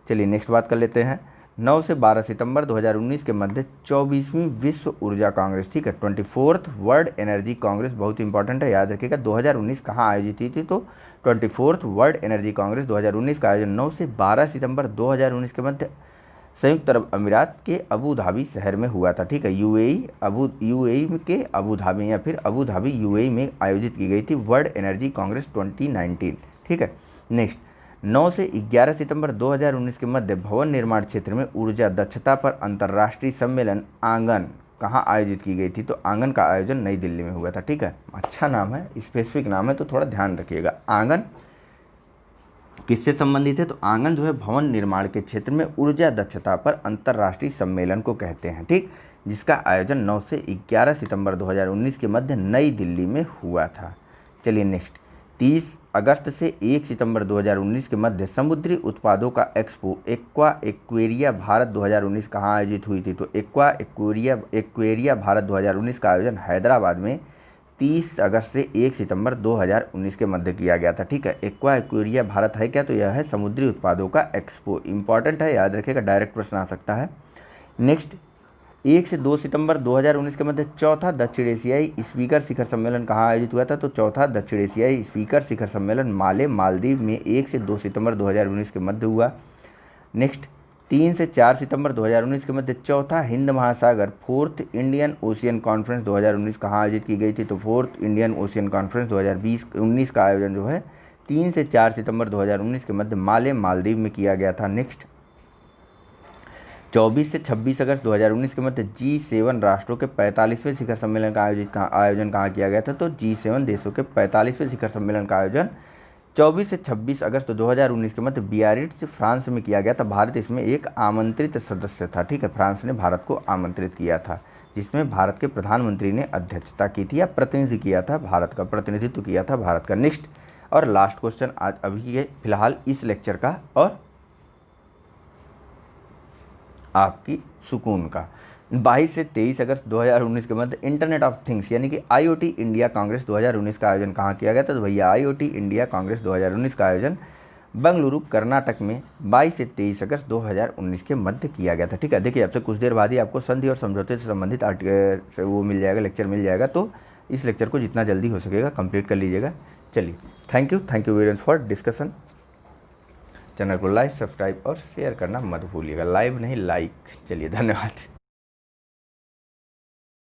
चलिए नेक्स्ट बात कर लेते हैं। 9 से 12 सितंबर 2019 के मध्य 24वीं विश्व ऊर्जा कांग्रेस, ठीक है, 24th वर्ल्ड एनर्जी कांग्रेस, बहुत इंपॉर्टेंट है, याद रखिएगा। 2019 कहाँ आयोजित हुई थी? तो 24th वर्ल्ड एनर्जी कांग्रेस 2019 का आयोजन 9 से 12 सितंबर 2019 के मध्य संयुक्त अरब अमीरात के अबू धाबी शहर में हुआ था। ठीक है, यूएई के अबू धाबी या फिर अबू धाबी यूएई में आयोजित की गई थी वर्ल्ड एनर्जी कांग्रेस 2019। ठीक है, नेक्स्ट, 9 से 11 सितंबर 2019 के मध्य भवन निर्माण क्षेत्र में ऊर्जा दक्षता पर अंतर्राष्ट्रीय सम्मेलन आंगन कहाँ आयोजित की गई थी? तो आंगन का आयोजन नई दिल्ली में हुआ था। ठीक है, अच्छा नाम है, स्पेसिफिक नाम है, तो थोड़ा ध्यान रखिएगा। आंगन किससे संबंधित है? तो आंगन जो है भवन निर्माण के क्षेत्र में ऊर्जा दक्षता पर अंतर्राष्ट्रीय सम्मेलन को कहते हैं। ठीक, जिसका आयोजन 9 से 11 सितंबर 2019 के मध्य नई दिल्ली में हुआ था। चलिए नेक्स्ट, 30 अगस्त से 1 सितंबर 2019 के मध्य समुद्री उत्पादों का एक्सपो एक्वेरिया भारत 2019 कहाँ आयोजित हुई थी? तो एक्वेरिया भारत 2019 का आयोजन हैदराबाद में 30 अगस्त से 1 सितंबर 2019 के मध्य किया गया था। ठीक है, एक्वेरिया भारत है क्या? तो यह है समुद्री उत्पादों का एक्सपो, इंपॉर्टेंट है, याद रखिएगा, डायरेक्ट प्रश्न आ सकता है। नेक्स्ट, 1 से 2 सितंबर 2019 के मध्य चौथा दक्षिण एशियाई स्पीकर शिखर सम्मेलन कहाँ आयोजित हुआ था? तो चौथा दक्षिण एशियाई स्पीकर शिखर सम्मेलन मालदीव में 1 से 2 सितंबर 2019 के मध्य हुआ। नेक्स्ट, 3 से 4 सितंबर 2019 के मध्य चौथा हिंद महासागर 4th इंडियन ओशियन कॉन्फ्रेंस 2019 कहाँ आयोजित की गई थी? तो 4th इंडियन ओशियन कॉन्फ्रेंस 2019 का आयोजन जो है 3 से 4 सितंबर 2019 के मध्य मालदीव में किया गया था। नेक्स्ट, 24 से 26 अगस्त 2019 के मध्य G7 राष्ट्रों के 45वें शिखर सम्मेलन का आयोजन कहाँ किया गया था? तो G7 देशों के 45वें शिखर सम्मेलन का आयोजन 24 से 26 अगस्त 2019 के मध्य बियारिट्ज फ्रांस में किया गया था। भारत इसमें एक आमंत्रित सदस्य था। ठीक है, फ्रांस ने भारत को आमंत्रित किया था, जिसमें भारत के प्रधानमंत्री ने अध्यक्षता की थी या प्रतिनिधि किया था, भारत का प्रतिनिधित्व किया था भारत का। नेक्स्ट और लास्ट क्वेश्चन आज अभी के फिलहाल इस लेक्चर का और आपकी सुकून का, 22 से 23 अगस्त 2019 के मध्य इंटरनेट ऑफ थिंग्स यानी कि IoT इंडिया कांग्रेस 2019 का आयोजन कहाँ किया गया था? तो भैया IoT इंडिया कांग्रेस 2019 का आयोजन बेंगलुरु कर्नाटक में 22 से 23 अगस्त 2019 के मध्य किया गया था। ठीक है, देखिए आपसे कुछ देर बाद ही आपको संधि और समझौते से संबंधित आर्टिकल वो मिल जाएगा, लेक्चर मिल जाएगा, तो इस लेक्चर को जितना जल्दी हो सकेगा कंप्लीट कर लीजिएगा। चलिए, thank you very much for discussion. Channel को लाइक, सब्सक्राइब और शेयर करना मत भूलिएगा, लाइव नहीं लाइक। चलिए, धन्यवाद।